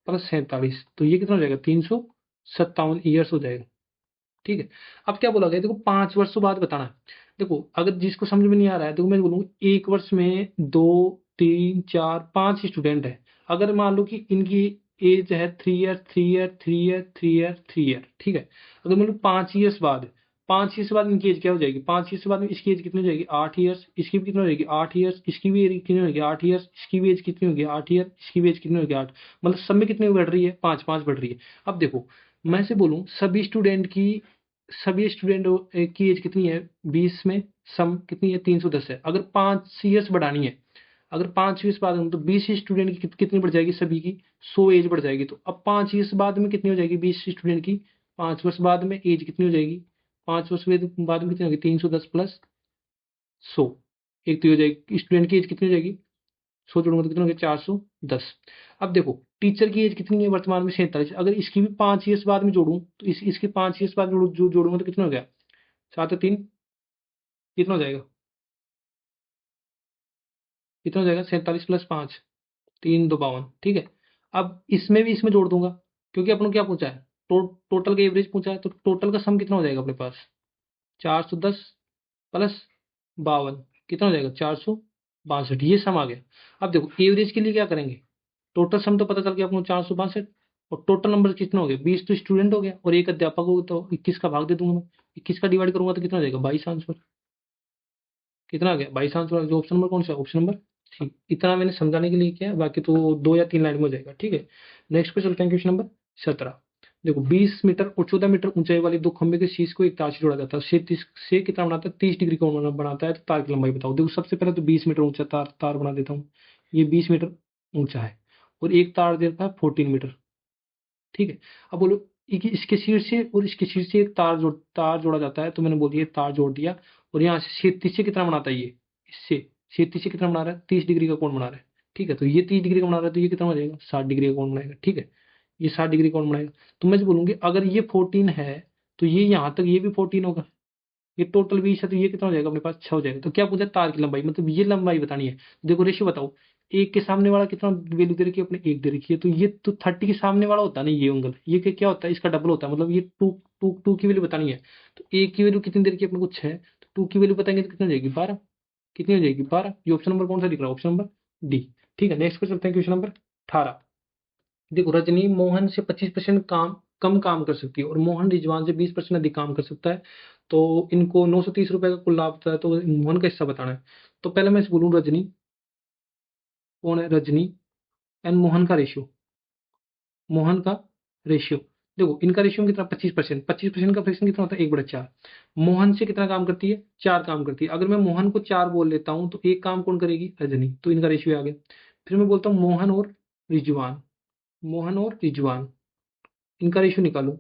प्लस 47, तो ये कितना हो जाएगा, 357 ईयर्स हो जाएगा। ठीक है, अब क्या बोला गया, देखो 5 वर्षों बाद बताना है। देखो अगर जिसको समझ में नहीं आ रहा है, देखो मैं बोलूंगा एक वर्ष में 2 3 4 5 स्टूडेंट है। अगर मान लो कि इनकी एज है 3 year 3 year 3 year 3 year 3 year, ठीक है। अगर मान लो 5 ईयर्स बाद, 5 ईयर्स बाद इनकी एज क्या हो जाएगी, 5 ईयर्स बाद में इसकी एज कितनी हो जाएगी, 8 ईयर्स, इसकी भी कितनी हो जाएगी, 8 ईयर्स, इसकी भी एज कितनी होगी, 8 ईयर्स, इसकी भी एज कितनी होगी, 8 ईयर, इसकी भी एज कितनी होगी, 8। मतलब सब में कितनी बढ़ रही है, 5 5 बढ़ रही है। अब देखो मैं से बोलूं सभी स्टूडेंट की, सभी स्टूडेंट की एज कितनी है 20 में, सम कितनी है 310 है। अगर 5 ईयर्स बढ़ानी है, अगर 5 ईयर्स बाद में, तो 20 स्टूडेंट की कितनी बढ़ जाएगी, सभी की 100 एज बढ़ जाएगी। तो अब 5 ईयर्स बाद में कितनी हो जाएगी 20 स्टूडेंट की, 5 वर्ष बाद में एज कितनी हो जाएगी, 5 वर्ष बाद में कितनी होगी, 310 प्लस 100, एक तो ये हो जाएगी, स्टूडेंट की एज कितनी हो जाएगी, 100 जोड़ूंगा तो कितना हो गया, 410। अब देखो टीचर की एज कितनी है वर्तमान में, 47। अगर इसकी भी 5 ईयर्स बाद में जोड़ूं, तो इसके 5 ईयर्स बाद जोड़ूंगा तो कितना हो गया, 7 और 3 कितना हो जाएगा, कितना हो जाएगा, 47 प्लस 5, 3 2 52। ठीक है, अब इसमें भी इसमें जोड़ दूंगा, क्योंकि अपन को क्या पूछा है, टोटल का एवरेज पूछा है, तो टोटल का सम कितना हो जाएगा अपने पास, 410 प्लस 52, कितना हो जाएगा, 462, ये सम आ गया। अब देखो एवरेज के लिए क्या करेंगे, टोटल सम तो पता चल गया अपने 462, और टोटल नंबर कितना हो गया, 20 तो स्टूडेंट हो गया और एक अध्यापक हो गया, तो 21 का भाग दे दूंगा मैं, 21 का डिवाइड करूंगा तो कितना हो जाएगा, 22 आंसर। कितना आ गया, 22 आंसर। जो ऑप्शन नंबर कौन सा, ऑप्शन नंबर ठीक। इतना मैंने समझाने के लिए किया है, बाकी तो 2 या 3 लाइन में हो जाएगा। ठीक है, नेक्स्ट पे चलते हैं, क्वेश्चन नंबर 17। देखो 20 मीटर और 14 मीटर ऊंचाई वाले दो खंभे के शीश को एक तार से जोड़ा जाता है, से कितना बनाता है, 30 डिग्री कोण बनाता है, तो तार की लंबाई बताओ। देखो सबसे पहले तो 20 मीटर ऊंचा तार बना देता हूँ, ये 20 मीटर ऊंचा है, और एक तार देता है 14 मीटर। ठीक है, अब बोलो इसके शीर्ष से और इसके शीर्ष से एक तार जोड़ा जाता है, तो मैंने बोल दिया तार जोड़ दिया। और यहाँ से क्षैतिज से कितना बनाता है, ये इससे क्षैतिज से कितना बना रहा है, 30 डिग्री का कोण बना रहा है। ठीक है, तो ये 30 डिग्री का बना रहा है, तो ये कितना हो जाएगा, 60 डिग्री का कोण बनाएगा। ठीक है, ये 60 डिग्री कोण बनाएगा। तो मैं बोलूंगी अगर ये 14 है, तो ये यहाँ तक ये भी 14 होगा, ये टोटल 20 है तो ये कितना हो जाएगा अपने पास 6 हो जाएगा। तो क्या पूछा तार की लंबाई, मतलब ये लंबाई बतानी है। देखो रेशियो बताओ, एक के सामने वाला कितना वैल्यू दे रखी है अपने, एक दे रखी है, तो ये तो 30 के सामने वाला होता है ना ये एंगल, ये क्या होता है इसका डबल होता है, मतलब ये टू टू टू की वैल्यू बतानी है। तो एक की वैल्यू कितनी दे रखी है अपने को 6, तो टू की वैल्यू बताएंगे तो कितनी हो जाएगी 12, कितनी हो जाएगी 12। ये ऑप्शन नंबर कौन सा दिख रहा है, ऑप्शन नंबर डी। ठीक है, नेक्स्ट पे चलते हैं क्वेश्चन नंबर 18। देखो रजनी मोहन से 25% कम काम कर सकती है और मोहन रिजवान से 20% अधिक काम कर सकता है, तो इनको 930 रुपए का कुल लाभ होता है, तो मोहन का हिस्सा बताना है। तो पहले मैं इसे बोलूँ रजनी, कौन है रजनी एंड मोहन का रेशियो, मोहन का रेशियो। देखो इनका रेशियो कितना 25%, 25% का फ्रैक्शन कितना होता है 1/4। मोहन से कितना काम करती है, 4 काम करती है। अगर मैं मोहन को 4 बोल लेता हूं तो एक काम कौन करेगी, रजनी, तो इनका रेशियो आ गया। फिर मैं बोलता हूँ मोहन और रिजवान, मोहन और रिजवान, इनका रेशियो निकालो।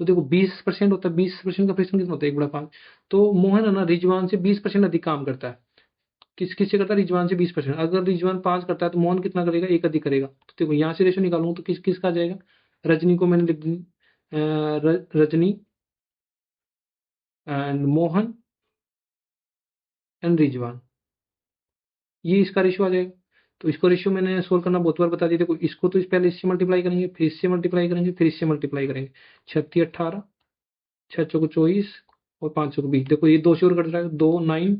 तो देखो 20% होता है, 20% का फ्रैक्शन कितना होता है 1/5। तो मोहन है ना रिजवान से 20% अधिक काम करता है। किससे करता है, रिजवान से 20%। अगर रिजवान 5 करता है तो मोहन कितना करेगा, एक अधिक करेगा। तो देखो यहाँ से रेशो निकालूंगा तो किसका आ जाएगा, रजनी को मैंने लिख दी रजनी एंड मोहन एंड रिजवान, ये इसका रेशियो आ जाएगा। तो इसको रेशियो मैंने सोल्व करना बहुत बार बता दिया। देखो इसको तो पहले इससे मल्टीप्लाई करेंगे, फिर इससे मल्टीप्लाई करेंगे, फिर इससे मल्टीप्लाई करेंगे। 36 18, 6 चौको 24 और 5 चौको 20। देखो ये 2 से और कट रहा है, 2 9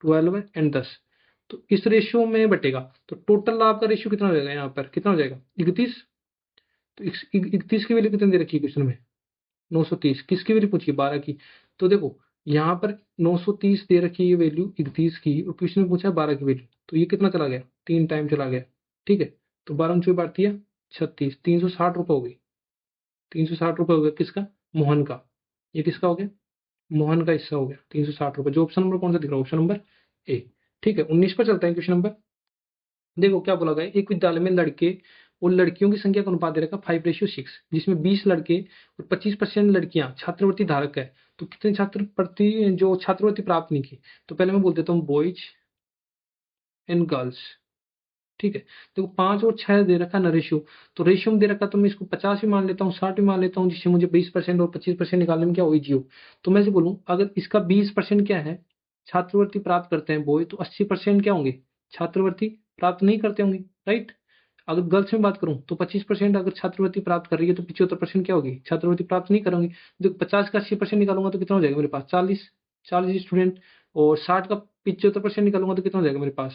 12 एंड 10। तो इस रेशियो में बटेगा, तो टोटल लाभ का रेशियो कितना हो जाएगा, यहाँ पर कितना हो जाएगा 31। तो 31 की वैल्यू कितनी दे रखी है क्वेश्चन में, 930। किसकी वैल्यू पूछी है, 12 की। तो देखो यहाँ पर 930 दे रखी है वैल्यू 31 की, और क्वेश्चन में पूछा है 12 की वैल्यू, तो ये कितना चला गया, 3 टाइम चला गया। ठीक है, तो 12 में 4 बार दिया 36, 360 रुपये हो गई। 360 रुपये हो गया किसका, मोहन का। ये किसका हो गया, मोहन का हिस्सा हो गया 360 रुपये। जो ऑप्शन नंबर कौन सा दिख रहा है, ऑप्शन नंबर ए। ठीक है, 19 पर चलता है क्वेश्चन नंबर। देखो क्या बोला गया, एक विद्यालय में लड़के और लड़कियों की संख्या का अनुपात दे रखा 5:6, जिसमें 20 लड़के और 25% लड़कियां छात्रवृत्ति धारक है। तो कितने छात्र प्रति जो छात्रवृत्ति प्राप्त नहीं की। तो पहले मैं बोल देता हूँ बॉयज एंड गर्ल्स। ठीक है, देखो 5 और 6 दे रखा ना रेशियो, तो रेशियो में दे रखा तो मैं इसको 50 भी मान लेता हूँ, 60 भी मान लेता हूँ, जिससे मुझे 20% और 25% निकालने में क्या हो जियो। तो मैं से बोलूँ अगर इसका 20% क्या है, छात्रवृत्ति प्राप्त करते हैं बॉय, तो 80% क्या होंगे, छात्रवृत्ति प्राप्त नहीं करते होंगे, राइट। अगर गर्ल्स में बात करूं तो 25% अगर छात्रवृत्ति प्राप्त कर रही है, तो 75% क्या होगी, छात्रवृत्ति प्राप्त नहीं करोगे। जो 50 का 80% निकालूंगा तो कितना हो जाएगा मेरे पास, 40 स्टूडेंट। और 60 का 75% निकालूंगा तो कितना हो जाएगा मेरे पास,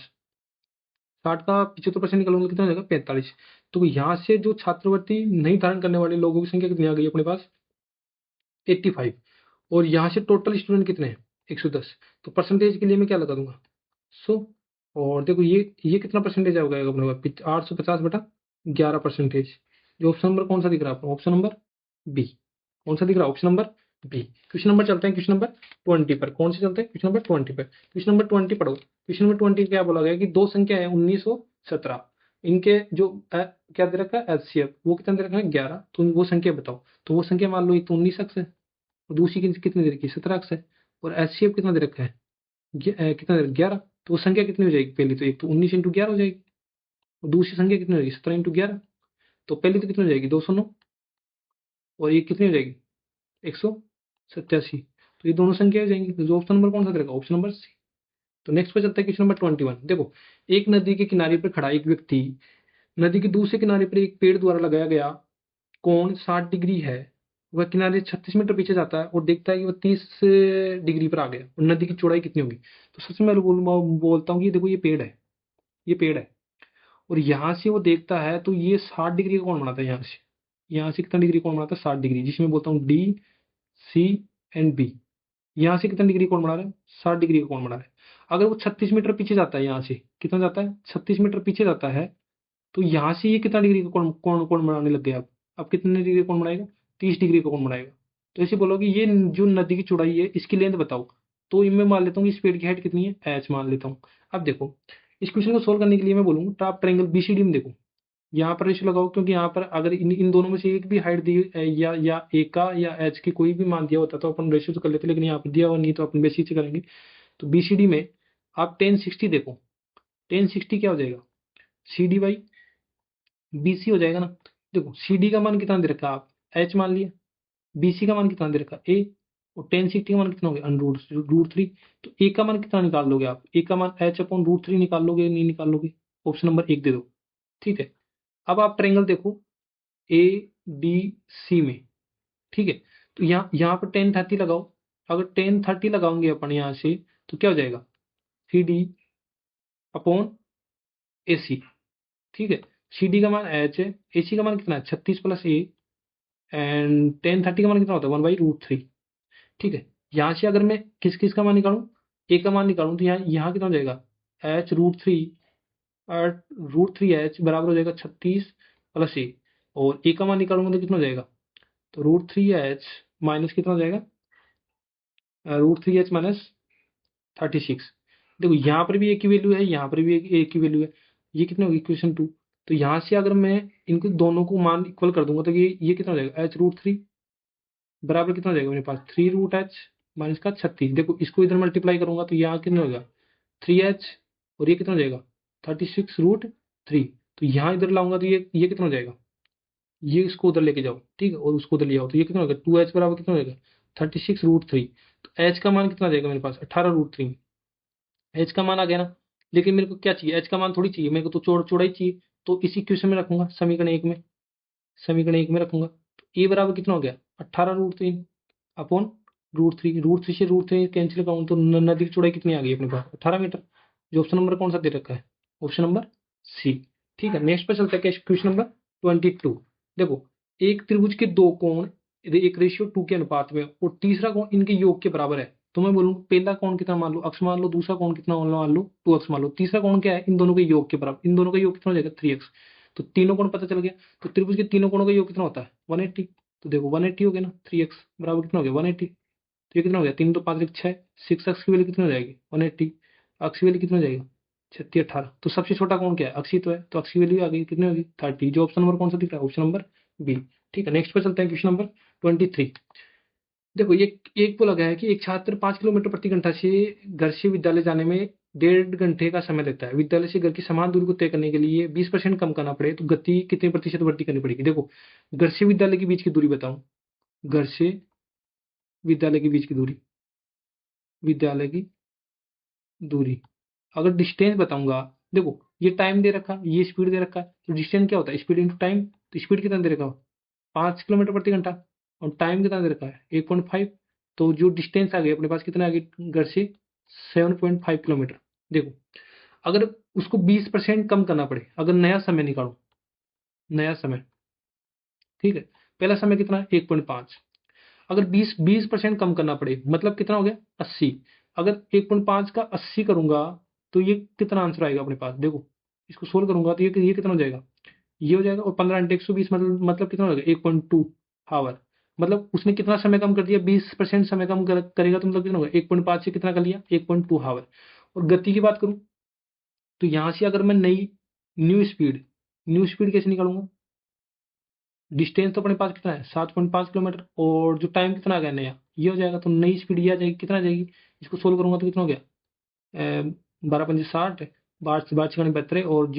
60 का 75% निकालूंगा तो कितना हो जाएगा 45। तो यहाँ से जो छात्रवृत्ति नहीं धारण करने वाले लोगों की संख्या कितनी आ गई अपने पास, 85। और यहाँ से टोटल स्टूडेंट कितने हैं, 110। तो परसेंटेज के लिए मैं क्या लगा दूंगा, 100। और देखो ये कितना परसेंटेज आ गया अपने पास, 850/11%। जो ऑप्शन नंबर कौन सा दिख रहा है आपको, ऑप्शन नंबर बी। कौन सा दिख रहा है, option number B. Question number चलते हैं क्वेश्चन नंबर 20 पर। कौन से चलते हैं, क्वेश्चन नंबर 20 पर। क्वेश्चन नंबर 20 पढ़ो। क्वेश्चन नंबर 20 क्या बोला गया कि दो संख्या है 19 और 17, इनके जो क्या दे रखा है एचसीएफ, वो कितना दे रखा है 11। तो वो संख्या बताओ। तो वो संख्या मान लो एक तो 19 अक्स है और दूसरी कितनी दे रखी है 17 अक्स है, और एचसीएफ कितना दे रखा है कितना दे रखा है 11। तो वो संख्या कितनी हो जाएगी, पहली तो एक तो 19 × 11 हो जाएगी, और दूसरी संख्या कितनी हो जाएगी 17 × 11। तो पहली तो कितनी हो जाएगी 209, और ये कितनी हो जाएगी 187। तो ये दोनों संख्या हो जाएंगी। तो ऑप्शन नंबर कौन सा रहेगा, ऑप्शन नंबर सी। तो नेक्स्ट पे चलता है क्वेश्चन नंबर 21। देखो एक नदी के किनारे पर खड़ा एक व्यक्ति, नदी के दूसरे किनारे पर एक पेड़ द्वारा लगाया गया कोण 60 डिग्री है, वह किनारे 36 मीटर पीछे जाता है और देखता है कि वह 30 डिग्री पर आ गया, और नदी की चौड़ाई कितनी होगी। तो सबसे मैं बोलता हूँ कि देखो ये पेड़ है, ये पेड़ है, और यहाँ से वो देखता है तो ये 60 डिग्री का कोण बनाता है। यहाँ से कितना डिग्री कोण बनाता है 60 डिग्री, जिसमें बोलता हूँ डी सी एंड बी। यहाँ से कितना डिग्री कोण बना रहा है 60 डिग्री का कोण बना रहा है। अगर वो 36 मीटर पीछे जाता है, यहाँ से कितना जाता है 36 मीटर पीछे जाता है, तो यहाँ से ये कितना डिग्री का कोण कोण कोण बनाने लग गया। अब कितने डिग्री का कोण बनाएगा, 30 डिग्री का कोण बनाएगा। तो ऐसे बोलोगे ये जो नदी की चौड़ाई है इसकी लेंथ बताओ। तो इनमें मान लेता हूँ इस पेड़ की हाइट कितनी है एच मान लेता हूँ। अब देखो इस क्वेश्चन को सोल्व करने के लिए मैं बोलूंगा टॉप ट्रायंगल बीसीडी में देखो, यहाँ पर रेशियो लगाओ, क्योंकि यहाँ पर अगर इन दोनों में से एक भी हाइट दी या ए का या एच की कोई भी मान दिया होता तो अपन रेशियो तो कर लेते, लेकिन यहाँ पर दिया हुआ नहीं तो अपन बेसिक से करेंगे। तो बीसीडी में आप 1060 देखो, 1060 क्या हो जाएगा, सी डी बाई बीसी हो जाएगा ना। देखो सी डी का मान कितना दे रखा है, आप एच मान लिया, बीसी का मान कितना दे रखा ए, और टेन सिक्सटी का मान कितना हो गया √3। तो ए का मान कितना निकाल लोगे आप? ए का मान h/√3 निकाल लोगे, नहीं निकाल लोगे? ऑप्शन नंबर 1 दे दो। ठीक है, अब आप ट्रायंगल देखो ए डी सी में। ठीक है, तो यहाँ पर 1030 लगाओ। अगर 1030 लगाओगे अपन यहाँ से तो क्या हो जाएगा? 3D/AC। ठीक है, सी डी का मान h है, ए सी का मान कितना है? 36 + a, एंड 1030 का मान कितना होता है? 1/√3। ठीक है, यहाँ से अगर मैं किस किस का मान निकालूं, ए का मान निकालूं, तो यहाँ कितना हो जाएगा? h√3 √3h बराबर हो जाएगा 36 + a। और ए का मान निकालूंगा तो कितना हो जाएगा? तो √3h माइनस कितना हो जाएगा? √3h minus 36। देखो यहाँ पर भी ए की वैल्यू है, यहाँ पर भी ए की वैल्यू है। ये कितना होगी? इक्वेशन 2। तो यहाँ से अगर मैं इनको दोनों को मान इक्वल कर दूंगा तो ये कितना हो जाएगा? h√3 बराबर कितना हो जाएगा मेरे पास? 3√h माइनस का 36। देखो इसको इधर मल्टीप्लाई करूंगा तो यहाँ कितना होगा? 3h, और ये कितना हो जाएगा? 36√3। तो यहाँ इधर लाऊंगा तो ये कितना हो जाएगा? ये इसको उधर लेके जाओ, ठीक है, और उसको उधर ले जाओ तो ये कितना होगा? 2h बराबर कितना हो जाएगा? 36√3। तो h का मान कितना आ जाएगा मेरे पास? 18√3। एच का मान आ गया ना। लेकिन मेरे को क्या चाहिए? एच का मान थोड़ी चाहिए मेरे को, तो चौड़ाई चाहिए। तो इसी इक्वेशन में रखूंगा, समीकरण एक में, समीकरण एक में रखूंगा। तो ए बराबर कितना हो गया? 18√3 अपॉन √3। √3 से √3 कैंसिल करूँ तो नदी की चौड़ाई कितनी आ गई अपने पास? 18 मीटर। जो ऑप्शन नंबर कौन सा दे रखा है? Option number C. ठीक है, नेक्स्ट पे चलते हैं। Question number 22। देखो, एक त्रिभुज के दो कोण एक रेशियो 2 के अनुपात में और तीसरा कोण इनके योग के बराबर है। तो मैं बोलूँ पहला कोण कितना मान लो? अक्स मान लो। दूसरा कोण कितना मान लो? 2x मान लो। तीसरा कोण क्या है? इन दोनों के योग के बराबर। इन दोनों का योग कितना हो जाएगा? 3x। तो तीनों कोण पता चल गया। तो त्रिभुज के तीनों कोणों का योग कितना होता है? 180। तो देखो 180 हो गया ना, 3x बराबर कितना हो गया? 180। तो ये कितना हो गया? 3 तो 5 6, 6x की वैल्यू कितनी हो जाएगी? 180। अक्स की वैल्यू कितनी हो जाएगी? 36 18। तो सबसे छोटा कोण क्या है? अक्स ही तो है, तो अक्स की वैल्यू आ गई कितनी होगी? 30। जो ऑप्शन नंबर कौन सा दिख रहा है? Option number B. ठीक है, नेक्स्ट पे चलते हैं। Question number 23। देखो ये एक को लगा है कि एक छात्र 5 किलोमीटर प्रति घंटा से घर से विद्यालय जाने में 1.5 घंटे का समय लगता है। विद्यालय से घर की समान दूरी को तय करने के लिए 20% कम करना पड़े तो गति कितने प्रतिशत वृद्धि करनी पड़ेगी? देखो, घर से विद्यालय के बीच की दूरी बताऊं। घर से विद्यालय के बीच की दूरी, विद्यालय की दूरी, अगर डिस्टेंस बताऊंगा। देखो ये टाइम दे रखा, ये स्पीड दे रखा है, तो डिस्टेंस क्या होता है? Speed into time. तो स्पीड कितना दे रखा है? 5 किलोमीटर प्रति घंटा। और टाइम कितना दे रखा है? 1.5। तो जो डिस्टेंस आ गई अपने पास कितना आ गई घर से? 7.5 किलोमीटर। देखो, अगर उसको 20% कम करना पड़े, अगर नया समय निकालो, नया समय, ठीक है, पहला समय कितना है? 1.5। अगर 20% कम करना पड़े मतलब कितना हो गया? 80। अगर 1.5 का 80 करूंगा तो ये कितना आंसर आएगा अपने पास? देखो इसको सोल्व करूंगा तो ये कितना हो जाएगा? ये हो जाएगा। और 15 × 120 मतलब कितना हो जाएगा? 1.2 आवर। मतलब उसने कितना समय कम कर दिया? 20% समय कम करेगा तो मतलब कितना होगा? 1.5 से कितना कर लिया? 1.2 आवर। और गति की बात करूं तो यहां से अगर मैं न्यू स्पीड कैसे निकालूंगा? डिस्टेंस तो अपने पास कितना है? 7.5 किलोमीटर। और जो टाइम कितना आ गया नया, ये हो जाएगा। तो नई स्पीड ये आ जाएगी, कितना आ जाएगी? इसको सोल्व करूंगा तो कितना हो गया? 12×5 = 60, 12×6 = 72 और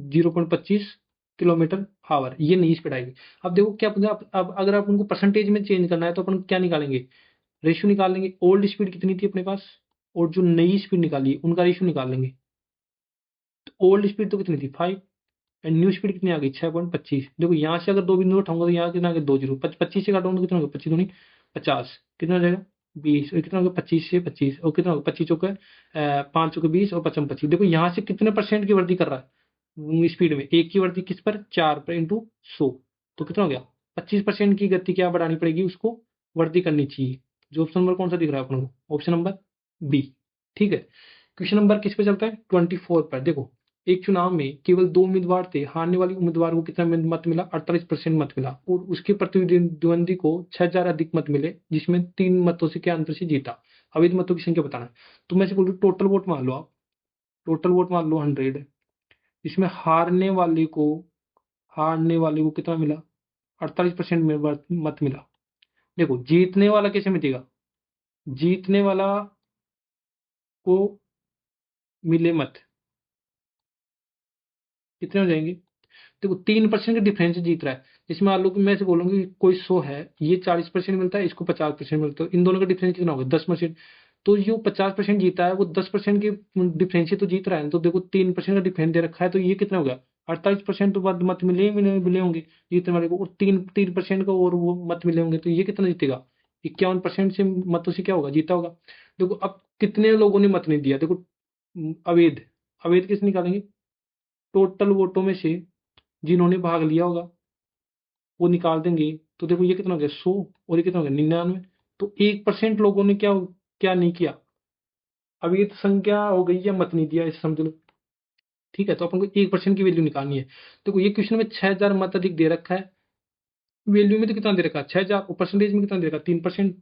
0.25 किलोमीटर आवर, ये नई स्पीड आएगी। अब देखो क्या अब अगर आप उनको परसेंटेज में चेंज करना है तो अपन क्या निकालेंगे? रेशियो निकाल लेंगे। ओल्ड स्पीड कितनी थी अपने पास और जो नई स्पीड निकाली उनका रेशियो निकाल लेंगे। तो ओल्ड स्पीड तो कितनी थी? 5, एंड न्यू स्पीड कितनी आ गई? 6.25। देखो यहाँ से अगर दो बिंदु उठाऊंगा तो यहाँ कितना आ गया? 2 जीरो। 25 से काटूंगा तो कितना होगा? 25 दूनी 50। कितना हो जाएगा? 20। और कितना होगा? 25 से 25 और कितना होगा? 25 चौके 5 चौके 20 और 55 25। देखो यहाँ से कितने परसेंट की वृद्धि कर रहा है स्पीड में? एक की वृद्धि किस पर? 4 पर इंटू 100। तो कितना हो गया? 25% की गति क्या बढ़ानी पड़ेगी उसको? वृद्धि करनी चाहिए। जो ऑप्शन नंबर कौन सा दिख रहा है अपन को? Option number B. ठीक है, क्वेश्चन नंबर किस पे चलता है? 24 पर। देखो, एक चुनाव में केवल 2 उम्मीदवार थे। हारने वाले उम्मीदवार को कितना मत मिला? 48% मत मिला। और उसके प्रतिद्वंदी को 6000 अधिक मत मिले, जिसमें 3 मतों से क्या अंतर से जीता। अवैध मतों की संख्या बताना है। तो मैं से बोल रही टोटल वोट मान लो आप। टोटल वोट मान लो 100। इसमें हारने वाले को कितना मिला? 48% में मत मिला। देखो जीतने वाला कैसे मिलेगा? जीतने वाला को मिले मत कितने हो जाएंगे? देखो 3% का डिफरेंस जीत रहा है। इसमें मान लो कि मैं से बोलूंगी कोई 100 है, ये 40% मिलता है, इसको 50% मिलता है, इन दोनों का डिफरेंस कितना होगा 10%। तो जो 50% जीता है वो 10% के डिफरेंस से तो जीत रहा है। तो देखो 3% का डिफरेंस दे रखा है, तो ये कितना हो गया 48%। तो बाद मत मिले होंगे जीतने वाले को, और 3% का और वो मत मिले होंगे, तो ये कितना जीतेगा 51% से मतों से क्या होगा जीता होगा। देखो अब कितने लोगों ने मत नहीं दिया, देखो अवैध, अवैध किसे निकालेंगे, टोटल वोटों में से जिन्होंने भाग लिया होगा वो निकाल देंगे। तो देखो ये कितना हो गया 100, और ये कितना हो गया 99। तो 1% लोगों ने क्या क्या नहीं किया, अवैध संख्या हो गई या मत नहीं दिया, इसे समझ लो। ठीक है, तो अपन को 1% की वैल्यू निकालनी है। देखो ये क्वेश्चन में 6000 मत अधिक दे रखा है, वैल्यू में तो कितना दे रखा है 6000, और परसेंटेज में कितना दे रखा है 3%।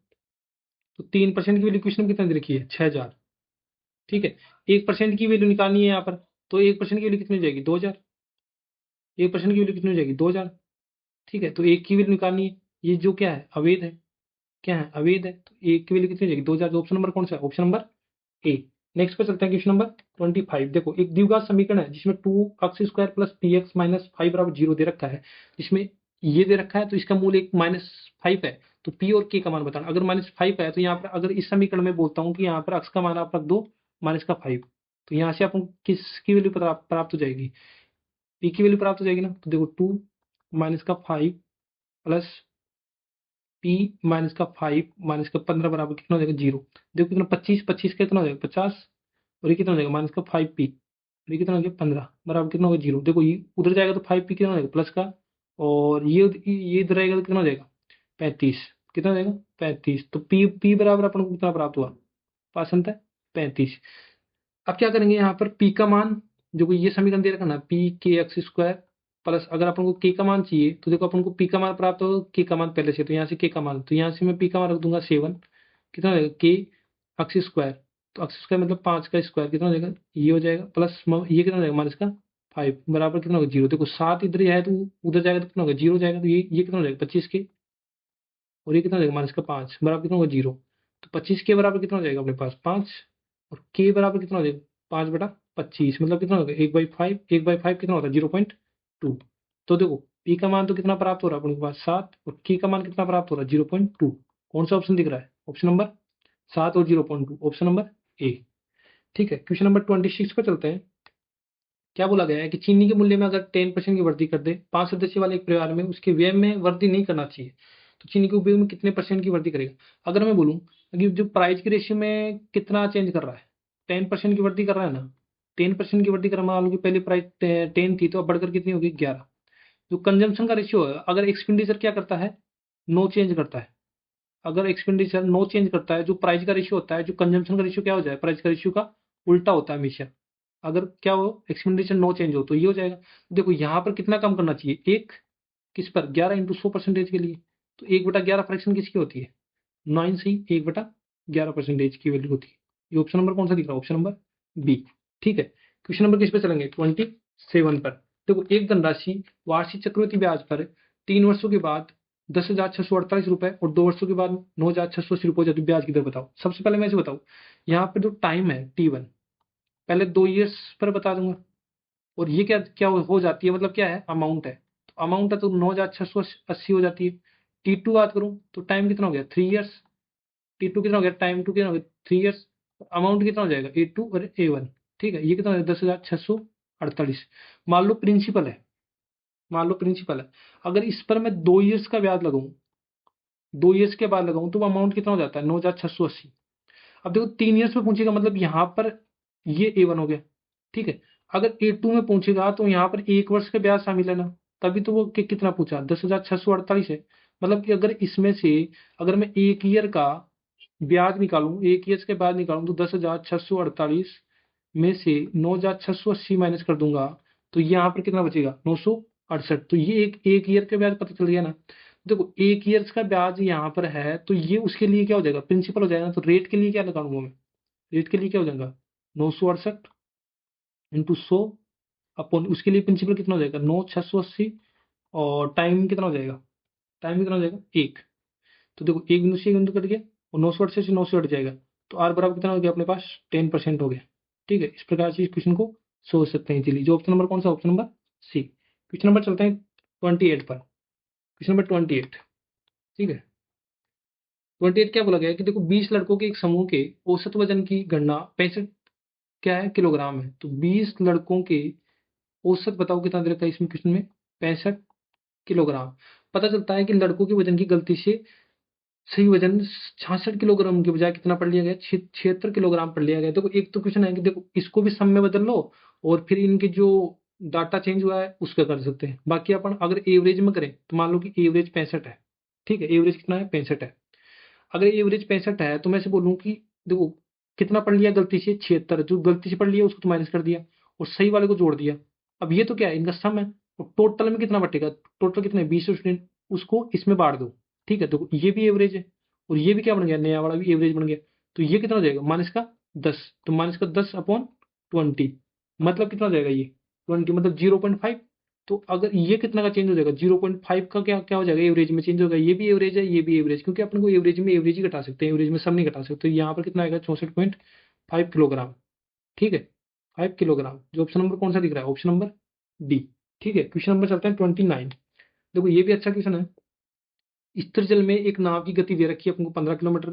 तो 3% की वैल्यू क्वेश्चन में कितना दे रखी है 6000। ठीक है, 1% की वैल्यू निकालनी है यहाँ पर, तो 1% की वैल्यू कितनी हो जाएगी 2000। 1% की वैल्यू कितनी हो जाएगी 2000। ठीक है, तो एक की वैल्यू निकालनी है, ये जो क्या है अवैध है, क्या है अवैध है, तो एक की वैल्यू कितनी हो जाएगी 2000। तो ऑप्शन नंबर कौन सा है, ऑप्शन नंबर ए। नेक्स्ट पे चलते हैं क्वेश्चन नंबर 25। देखो एक द्विघात समीकरण है जिसमें 2x² प्लस 3x माइनस 5 बराबर 0 दे रखा है, जिसमें ये दे रखा है तो इसका मूल एक -5 है। तो p और k का मान बताना। अगर -5 है तो यहाँ पर अगर इस समीकरण में बोलता हूँ कि यहाँ पर x का मान आप रख दो -5, तो यहाँ से अपन किसकी वैल्यू प्राप्त हो जाएगी, p की वैल्यू प्राप्त हो जाएगी ना। तो देखो 2 -5 प्लस p -5 बराबर कितना हो जाएगा 0। देखो कितना 25, 25 का कितना हो जाएगा 50, और ये कितना हो जाएगा -5p, और ये कितना हो गया 15 बराबर कितना हो गया 0। देखो ये उधर जाएगा तो 5p कितना हो जाएगा प्लस का, और ये इधर आएगा तो कितना हो जाएगा 35, कितना हो जाएगा 35। तो p बराबर अपन को कितना प्राप्त हुआ, पास अंत है 35। अब क्या करेंगे यहाँ पर p का मान, जो कि ये समीकरण दे रखा ना p(k)x² प्लस अगर अपन को k का मान चाहिए, तो देखो अपन को p का मान प्राप्त होगा, k का मान पहले से, तो यहाँ से k का मान, तो यहाँ से मैं p का मान रख दूंगा 7, कितना हो जाएगा k(x²), तो x² मतलब 5 का स्क्वायर, कितना हो जाएगा ये हो जाएगा, प्लस ये कितना हो जाएगा -5 बराबर कितना होगा 0। देखो 7 इधर ही है तो उधर जाएगा तो कितना होगा 0 जाएगा, तो ये कितना हो जाएगा 25 के, और ये कितना हो जाएगा -5 बराबर कितना होगा 0। तो 25 के बराबर कितना हो जाएगा अपने पास 5, और k बराबर कितना हो जाएगा 5/25, मतलब कितना होगा 1/5, 1/5 कितना होता है 0.2। तो देखो p का मान तो कितना प्राप्त हो रहा है अपने पास 7, और k का मान कितना प्राप्त हो रहा है 0.2। कौन सा ऑप्शन दिख रहा है, ऑप्शन नंबर 7 और 0.2, ऑप्शन नंबर ए। ठीक है, क्वेश्चन नंबर 26 पर चलते हैं। क्या बोला गया है कि चीनी के मूल्य में अगर 10% की वृद्धि कर दे 5 सदस्य वाले एक परिवार में, उसके व्यय में वृद्धि नहीं करना चाहिए, तो चीनी के उपयोग में कितने % की वृद्धि करेगा। अगर मैं बोलूँ कि जो प्राइस की रेशियो में कितना चेंज कर रहा है, 10% की वृद्धि कर रहा है ना, 10% की वृद्धि कर रहा है, मान लो कि पहले प्राइस 10 थी तो अब बढ़कर कितनी होगी 11। जो कंजम्पशन का रेशियो है, अगर एक्सपेंडिचर क्या करता है नो चेंज करता है, अगर एक्सपेंडिचर नो चेंज करता है, जो प्राइस का रेशियो होता है, जो कंजम्पशन का रेशियो क्या हो जाए प्राइस का रेशियो का उल्टा होता है हमेशा। अगर क्या हो एक्सपेंडिचर नो चेंज हो तो ये हो जाएगा। देखो यहाँ पर कितना कम करना चाहिए, एक किस पर 11 इंटू 100% के लिए, तो 1/11 फ्रैक्शन किसकी होती है 9 से ही 1/11% की वैल्यू होती है। ये ऑप्शन नंबर कौन सा दिख रहा है, ऑप्शन नंबर बी। ठीक है, क्वेश्चन नंबर किस पे चलेंगे 27 पर। देखो एक धनराशि वार्षिक चक्रवृद्धि ब्याज पर 3 वर्षों के बाद 10,648 रुपए और 2 वर्षों के बाद 9,680 रुपए जाती ब्याज की दर बताओ। सबसे पहले मैं इसे बताऊं, यहाँ पे जो टाइम है T1 पहले 2 ईयर्स पर बता दूंगा, और ये क्या क्या हो जाती है, मतलब क्या है अमाउंट है, तो अमाउंट है तो 9,680 हो जाती है। T2 बात करूं तो टाइम कितना हो गया 3 ईयर्स, T2 कितना हो गया टाइम टू कितना हो गया 3 ईयर्स, अमाउंट कितना हो जाएगा A2 और A1। ठीक है, ये कितना हो जाएगा 10,648। मान लो प्रिंसिपल है, मान लो प्रिंसिपल है, अगर इस पर मैं 2 ईयर्स का ब्याज लगाऊं, 2 ईयर्स के बाद लगाऊं तो अमाउंट कितना हो जाता है 9,680। अब देखो 3 ईयर्स में पूछेगा मतलब यहाँ पर ये A1 हो गया। ठीक है, अगर A2 में पूछेगा तो यहाँ पर 1 वर्ष का ब्याज शामिल है ना, तभी तो वो कितना पूछा 10,648 है। मतलब कि अगर इसमें से अगर मैं 1 ईयर का ब्याज निकालूं, 1 ईयर्स के बाद निकालूं, तो 10,648 में से 9,680 माइनस कर दूंगा, तो यहाँ पर कितना बचेगा 968। तो ये एक ईयर का ब्याज पता चल गया ना। देखो 1 ईयर्स का ब्याज यहाँ पर है तो ये उसके लिए क्या हो जाएगा प्रिंसिपल हो जाएगा। तो रेट के लिए क्या लगाऊंगा मैं, रेट के लिए क्या हो जाएगा 968 इंटू 100 अपॉन उसके लिए प्रिंसिपल कितना हो जाएगा 9,680, और टाइम कितना हो जाएगा, टाइम कितना हो जाएगा 1। तो देखो एक बिंदु से एक बिंदु कट गया, और 968 से 9 से हट जाएगा, तो आर बराबर कितना हो गया अपने पास 10% हो गया। ठीक है, इस प्रकार से इस क्वेश्चन को सोच सकते हैं। चलिए जो ऑप्शन नंबर कौन सा, option number C. Question number चलते हैं 28 पर। क्वेश्चन नंबर 28, ठीक है। 28 क्या बोला गया है कि देखो 20 लड़कों के एक समूह के औसत वजन की गणना 65 क्या है किलोग्राम है। तो 20 लड़कों के औसत बताओ कितना दे रखा है इसमें क्वेश्चन में, 65 किलोग्राम। पता चलता है कि लड़कों के वजन की गलती से सही वजन 66 किलोग्राम के बजाय कितना पढ़ लिया गया, 76 किलोग्राम पढ़ लिया गया। देखो एक तो क्वेश्चन है कि देखो इसको भी सम में बदल लो और फिर इनके जो डाटा चेंज हुआ है उसका कर सकते हैं। बाकी अपन अगर एवरेज में करें तो मान लो कि एवरेज 65 है, ठीक है, एवरेज कितना है 65 है। अगर एवरेज 65 है तो मैं से बोलूँ कि देखो कितना पढ़ लिया गलती से 76, जो गलती से पढ़ लिया उसको तो माइनस कर दिया और सही वाले को जोड़ दिया। अब ये तो क्या है, इनका सम है। और टोटल में कितना बटेगा, टोटल कितने 20 स्टूडेंट, उसको इसमें बांट दो, ठीक है। तो ये भी एवरेज है और ये भी क्या बन गया, नया वाला भी एवरेज बन गया। तो ये कितना हो जाएगा माइनस का 10, तो माइनस का 10 अपॉन 20, मतलब कितना हो जाएगा ये 20 मतलब 0.5। तो अगर ये कितना का चेंज हो जाएगा 0.5 का क्या क्या हो जाएगा एवरेज में चेंज होगा। ये भी एवरेज है, ये भी एवरेज, क्योंकि अपन को एवरेज में एवरेज ही घटा सकते हैं, एवरेज में सब नहीं घटा सकते। तो यहाँ पर कितना आएगा 64.5 किलोग्राम, ठीक है, 5 किलोग्राम। जो ऑप्शन नंबर कौन सा दिख रहा है, ऑप्शन नंबर डी, ठीक है। क्वेश्चन नंबर चलते हैं 29। देखो ये भी अच्छा क्वेश्चन है। स्थिर जल में एक नाव की गति दे रखी है अपन को 15 किलोमीटर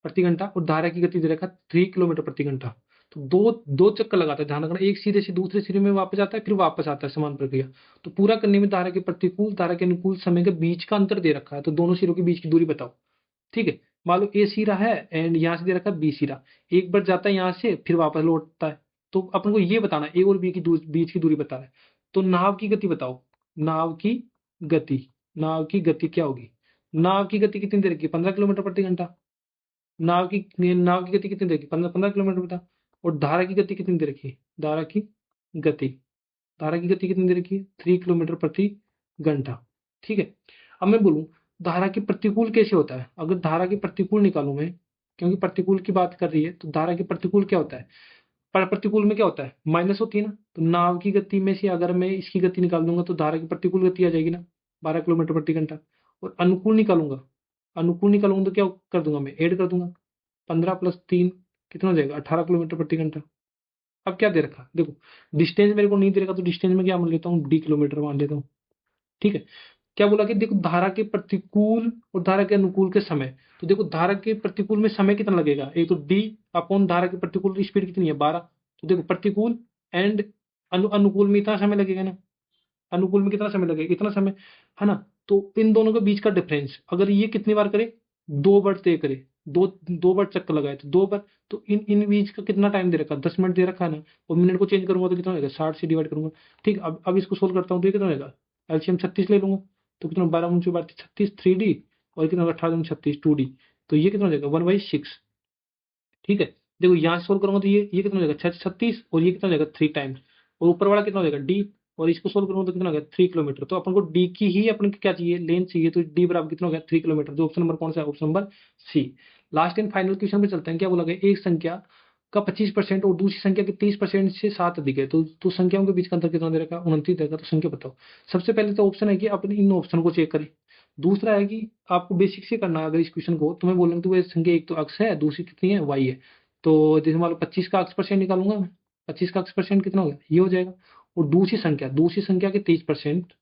प्रति घंटा और धारा की गति दे रखा है 3 किलोमीटर प्रति घंटा। तो दो दो चक्कर लगाता है, ध्यान रखना, एक सिरे से दूसरे सिरे में वापस आता है फिर वापस आता है, समान प्रक्रिया। तो पूरा करने में धारा के प्रतिकूल धारा के अनुकूल समय के बीच का अंतर दे रखा है। तो दोनों सिरों के बीच की दूरी बताओ, ठीक है। मान लो ए सिरा है एंड यहाँ से दे रखा है बी सिरा, एक बार जाता है यहाँ से फिर वापस लौटता है। तो अपन को ये बताना ए और बी की बीच की दूरी बता रहा है। तो नाव की गति बताओ, नाव की गति, नाव की गति क्या होगी, नाव की गति कितनी दे रखी है 15 किलोमीटर प्रति घंटा। नाव की गति कितनी दे रखी है 15 किलोमीटर बता। और धारा की गति कितनी दे रखी है, धारा की गति, धारा की गति कितनी दे रखी है 3 किलोमीटर प्रति घंटा, ठीक है। अब मैं बोलूं धारा की प्रतिकूल कैसे होता है, अगर धारा की प्रतिकूल निकालूं मैं, क्योंकि प्रतिकूल की बात कर रही है, तो धारा की प्रतिकूल क्या होता है, पर प्रतिकूल में क्या होता है माइनस होती है ना। तो नाव की गति में से अगर मैं इसकी गति निकाल दूंगा तो धारा की प्रतिकूल गति आ जाएगी ना, 12 किलोमीटर प्रति घंटा। और अनुकूल निकालूंगा, अनुकूल निकालूंगा तो क्या कर दूंगा मैं, ऐड कर दूंगा, 15 + 3 कितना हो जाएगा 18 किलोमीटर प्रति घंटा। अब क्या दे रखा, देखो डिस्टेंस मेरे को नहीं दे रखा तो डिस्टेंस में क्या मान लेता हूँ, डी किलोमीटर मान लेता हूँ, ठीक है। क्या बोला कि देखो धारा के प्रतिकूल और धारा के अनुकूल के समय। तो देखो धारा के प्रतिकूल में समय कितना लगेगा, एक तो डी अपॉन धारा के प्रतिकूल की स्पीड कितनी है 12। तो देखो प्रतिकूल एंड अनुकूल में इतना समय लगेगा ना, अनुकूल में कितना समय लगेगा इतना समय, है ना। तो इन दोनों के बीच का डिफरेंस अगर ये कितनी बार करे, 2 बार तय करे, 2 बार चक्कर लगाए तो 2 बार। तो इन इन बीच का कितना टाइम दे रखा 10 मिनट दे रखा है ना। और मिनट को चेंज करूंगा तो कितना होगा 60 से डिवाइड करूंगा, ठीक। अब इसको सोल्व करता हूँ तो ये कितना होगा, एलसीएम 36 ले लूंगा। तो कितना 12 × 36 3D और कितना होगा 18 × 36 2D। तो ये कितना हो जाएगा 1/6, ठीक है। देखो यहाँ से सोल्व करूंगा तो ये कितना हो जाएगा 36 और ये कितना हो जाएगा 3 टाइम्स। और ऊपर वाला कितना हो जाएगा डी, और इसको सोल्व करूंगा तो कितना हो गया 3 किलोमीटर। तो अपन को डी की ही अपन को क्या चाहिए, लेंथ चाहिए। तो डी बराबर कितना हो गया 3 किलोमीटर। जो ऑप्शन नंबर कौन सा है, option number C. Last and final question पे चलते हैं। क्या बोला गया, एक संख्या का 25% और दूसरी संख्या के 30% से 7 अधिक है तो संख्याओं के बीच का अंतर कितना दे रखा 29 देगा। तो संख्या बताओ। सबसे पहले तो ऑप्शन है कि अपने इन ऑप्शन को चेक करें। दूसरा है कि आपको बेसिक से करना है। अगर इस क्वेश्चन को तो मैं बोलूंगा तो वह संख्या एक तो अक्स है, दूसरी कितनी है वाई है। तो जैसे मान लो 25 का अक्स परसेंट निकालूंगा मैं, 25 का अक्स परसेंट कितना हो गया ये हो जाएगा। और दूसरी संख्या के 30%,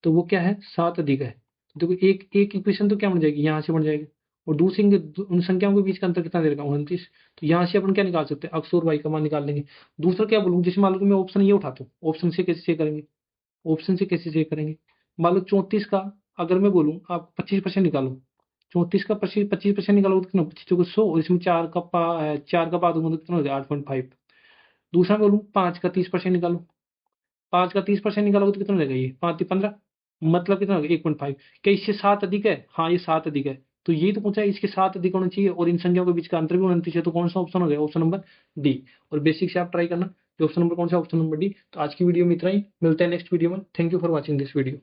तो वो क्या है 7 अधिक है। तो देखो एक एक इक्वेशन तो क्या बन जाएगी यहाँ से बन जाएगी। और दूसरी उन संख्याओं के बीच का अंतर कितना दे रखा 29। तो यहाँ से अपन क्या निकाल सकते हैं, अक्स और वाई का मान निकाल लेंगे। दूसरा क्या बोलूँ, जैसे मान लो कि मैं ऑप्शन ये उठाता हूँ, ऑप्शन से कैसे चेक करेंगे, ऑप्शन से कैसे चेक करेंगे। मान लो 34 का अगर मैं बोलूँ आप 25% निकालो, 34 का 25% निकालोगे तो कितना 25 को 100 और इसमें 4 का पा दूंगा तो कितना हो जाएगा 8.5। दूसरा बोलूँ 5 का 30% निकालो, 5 का 30% निकालोगे तो कितना हो जाएगा ये 5 15, मतलब कितना हो गया 1.5। क्या इससे 7 अधिक है, हाँ ये 7 अधिक है। तो यही तो पूछा है, इसके 7 अधिक होना चाहिए और इन संख्याओं के बीच का अंतर भी 29 है। तो कौन सा ऑप्शन हो गया, ऑप्शन नंबर डी। और बेसिक से आप ट्राई करना, तो ऑप्शन नंबर कौन सा, ऑप्शन नंबर डी। तो आज की वीडियो में इतना ही, मिलते हैं नेक्स्ट वीडियो में। Thank you for watching this video.